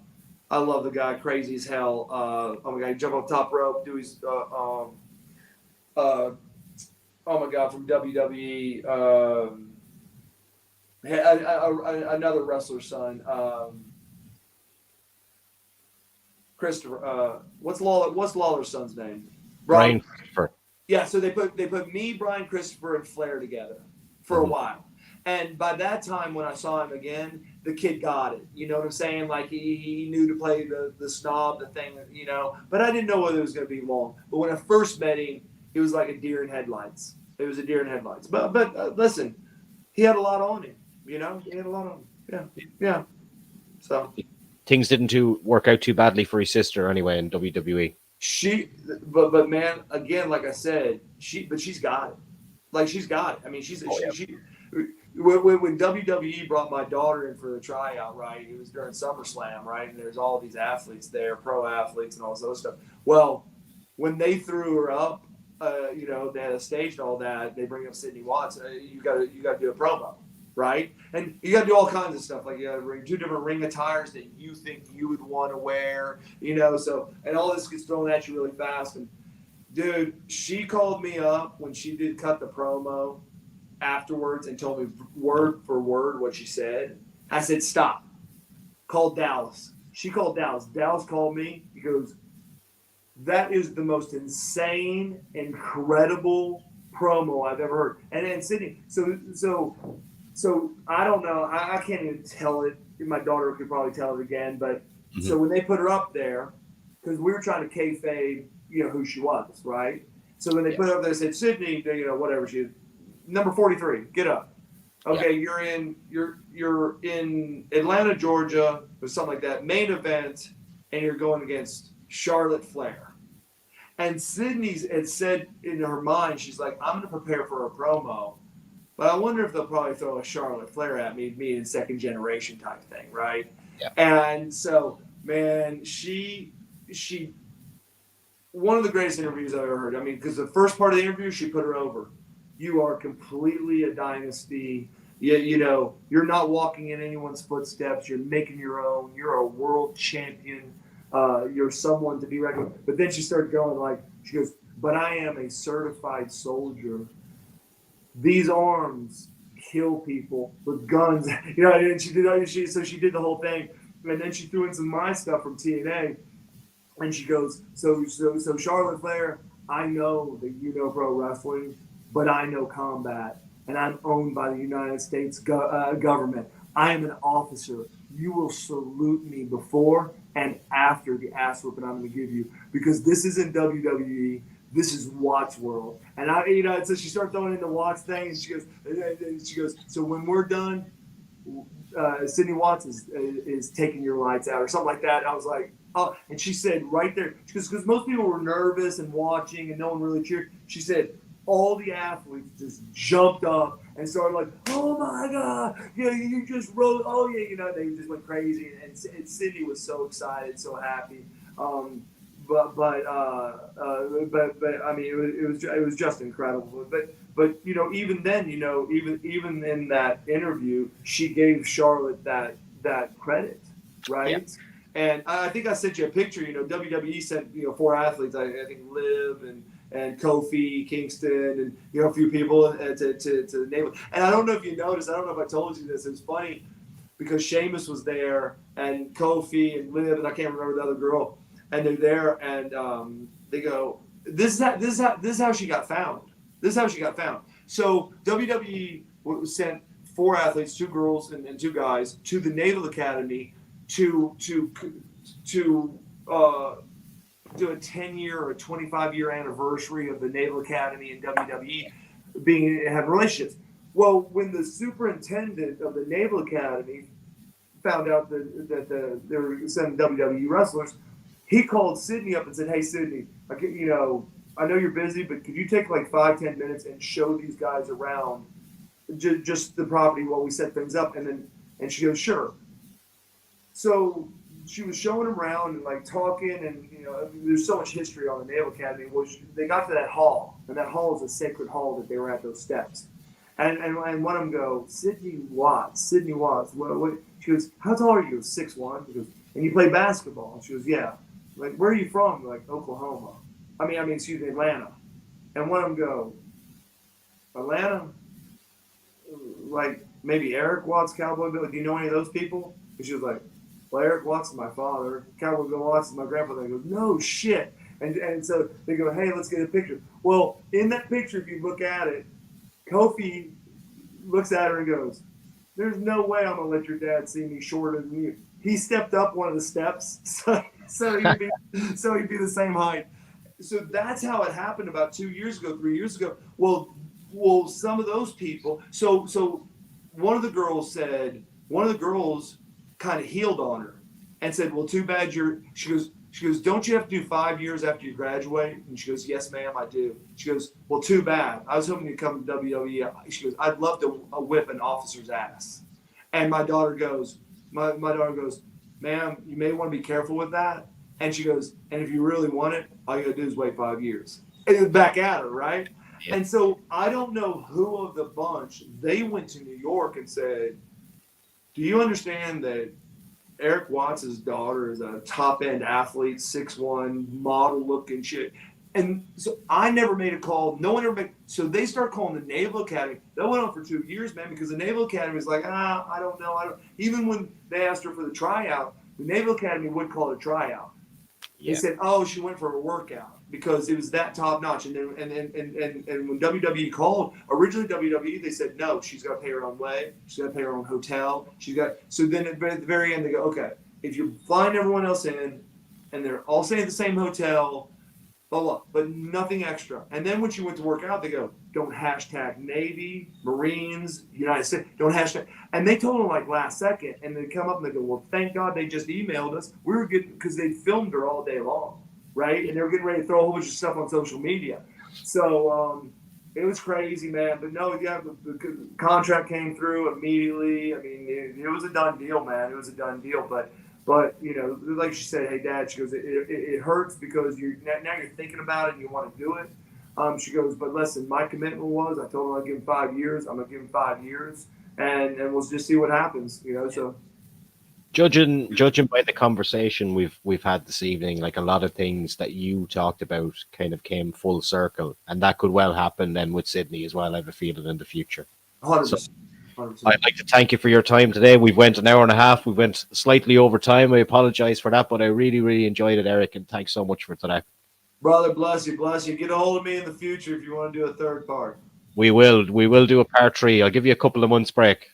I love the guy, crazy as hell. Oh my god, he jump off the top rope, do his, oh my god, from WWE. Another wrestler's son, Christopher. What's Lawler's son's name? Brian Christopher. Yeah, so they put me, Brian Christopher, and Flair together for a while. And by that time, when I saw him again, the kid got it. You know what I'm saying? Like he knew to play the snob, the thing, But I didn't know whether it was going to be long. But when I first met him, it was like a deer in headlights. It was a deer in headlights. But listen, he had a lot on him. He had a lot on him. Yeah. So things didn't work out too badly for his sister anyway in WWE. But man, again, like I said, she's got it. Like she's got it. I mean, when WWE brought my daughter in for the tryout, right? It was during SummerSlam, right? And there's all these athletes there, pro athletes, and all this other stuff. Well, when they threw her up, they had a stage and all that. They bring up Sydney Watts. You got to do a promo. Right? And you got to do all kinds of stuff. Like you got to bring 2 different ring attires that you think you would want to wear, so, and all this gets thrown at you really fast. And dude, she called me up when she did cut the promo afterwards and told me word for word what she said. I said, stop. Call Dallas. She called Dallas. Dallas called me. He goes, that is the most insane, incredible promo I've ever heard. And then Sydney, so I don't know. I can't even tell it. My daughter could probably tell it again. But so when they put her up there, because we were trying to kayfabe, who she was, right? So when they put her up there, they said, Sydney, whatever she is, number 43, get up. Okay, you're in Atlanta, Georgia, or something like that, main event, and you're going against Charlotte Flair. And Sydney had said in her mind, she's like, I'm going to prepare for a promo. But I wonder if they'll probably throw a Charlotte Flair at me in second generation type thing, right? Yeah. And so, man, she one of the greatest interviews I've ever heard. I mean, because the first part of the interview, she put her over. You are completely a dynasty. You're not walking in anyone's footsteps. You're making your own. You're a world champion. You're someone to be reckoned. But then she started going she goes, but I am a certified soldier. These arms kill people with guns, and she did the whole thing, and then she threw in some of my stuff from TNA, and she goes, so Charlotte Flair, I know that you know pro wrestling, but I know combat, and I'm owned by the United States government. I am an officer. You will salute me before and after the ass whooping I'm going to give you, because this isn't WWE. This is Watts World. And so she started throwing in the Watts thing, and she goes, so when we're done, Sydney Watts is taking your lights out or something like that. And I was like, oh, and she said right there, because most people were nervous and watching and no one really cheered. She said all the athletes just jumped up and started like, oh my God, yeah, you just rode, oh yeah, they just went crazy. And Sydney was so excited, so happy. But I mean, it was just incredible. But even then, even in that interview, she gave Charlotte that credit, right? Yeah. And I think I sent you a picture. WWE sent 4 athletes. I think Liv and Kofi Kingston and a few people to the name. And I don't know if you noticed. I don't know if I told you this. It was funny because Sheamus was there and Kofi and Liv and I can't remember the other girl. And they're there, and they go, "This is how she got found. This is how she got found." So WWE sent 4 athletes, 2 girls and 2 guys, to the Naval Academy to do a 10-year or a 25-year anniversary of the Naval Academy and WWE having relationships. Well, when the superintendent of the Naval Academy found out that they were sending WWE wrestlers, he called Sydney up and said, "Hey, Sydney, I know you're busy, but could you take like 5-10 minutes and show these guys around just the property while we set things up?" And she goes, "Sure." So she was showing them around and like talking, and there's so much history on the Naval Academy. Well, they got to that hall, and that hall is a sacred hall that they were at, those steps. And one of them go, Sydney Watts. What? She goes, "How tall are you?" 6'1". He goes, "And you play basketball?" And she goes, "Yeah." Like, "Where are you from?" Like, "Oklahoma." Excuse me, Atlanta. And one of them go, "Atlanta? Like maybe Erik Watts, Cowboy Bill? Do you know any of those people?" And she was like, "Well, Erik Watts is my father. Cowboy Bill Watts is my grandfather." And he goes, "No shit." And so they go, "Hey, let's get a picture." Well, in that picture, if you look at it, Kofi looks at her and goes, "There's no way I'm gonna let your dad see me shorter than you." He stepped up one of the steps, so he'd be the same height. So that's how it happened about 2 years ago, 3 years ago. Well, some of those people. So one of the girls kind of healed on her and said, "Well, too bad you're." She goes, "Don't you have to do 5 years after you graduate?" And she goes, "Yes, ma'am, I do." She goes, "Well, too bad. I was hoping to come to WWE." She goes, "I'd love to whip an officer's ass." And my daughter goes, "Ma'am, you may want to be careful with that." And she goes, "And if you really want it, all you gotta do is wait 5 years." And back at her, right? Yeah. And so I don't know who of the bunch, they went to New York and said, "Do you understand that Erik Watts' daughter is a top-end athlete, 6'1", model-looking shit?" And so I never made a call. No one ever made. So they start calling the Naval Academy. That went on for 2 years, man, because the Naval Academy is like, I don't know. Even when they asked her for the tryout, the Naval Academy would call it a tryout. Yeah. They said, "Oh, she went for a workout," because it was that top notch. And then and when WWE called, originally WWE, they said, "No, she's got to pay her own way. She's got to pay her own hotel. So then at the very end, they go, "Okay, if you're flying everyone else in, and they're all staying at the same hotel, blah, blah, but nothing extra." And then when she went to work out, they go, "Don't hashtag Navy, Marines, United States, don't hashtag." And they told them like last second, and they come up and they go, "Well, thank God they just emailed us. We were good," because they filmed her all day long, right? And they were getting ready to throw a whole bunch of stuff on social media. So it was crazy, man. But no, yeah, the contract came through immediately. I mean, it was a done deal, man. It was a done deal. But like she said, "Hey, Dad," she goes, it hurts because now you're thinking about it and you want to do it. She goes, "But listen, my commitment was, I told him I'd give him 5 years. I'm gonna give him 5 years, and we'll just see what happens." So judging by the conversation we've had this evening, like a lot of things that you talked about kind of came full circle, and that could well happen then with Sydney as well. I have a feeling in the future. 100%. I'd like to thank you for your time today. We've went an hour and a half. We went slightly over time. I apologize for that, but I really, really enjoyed it, Erik, and thanks so much for today. Brother, bless you. Get a hold of me in the future if you want to do a third part. We will do a part 3. I'll give you a couple of months break.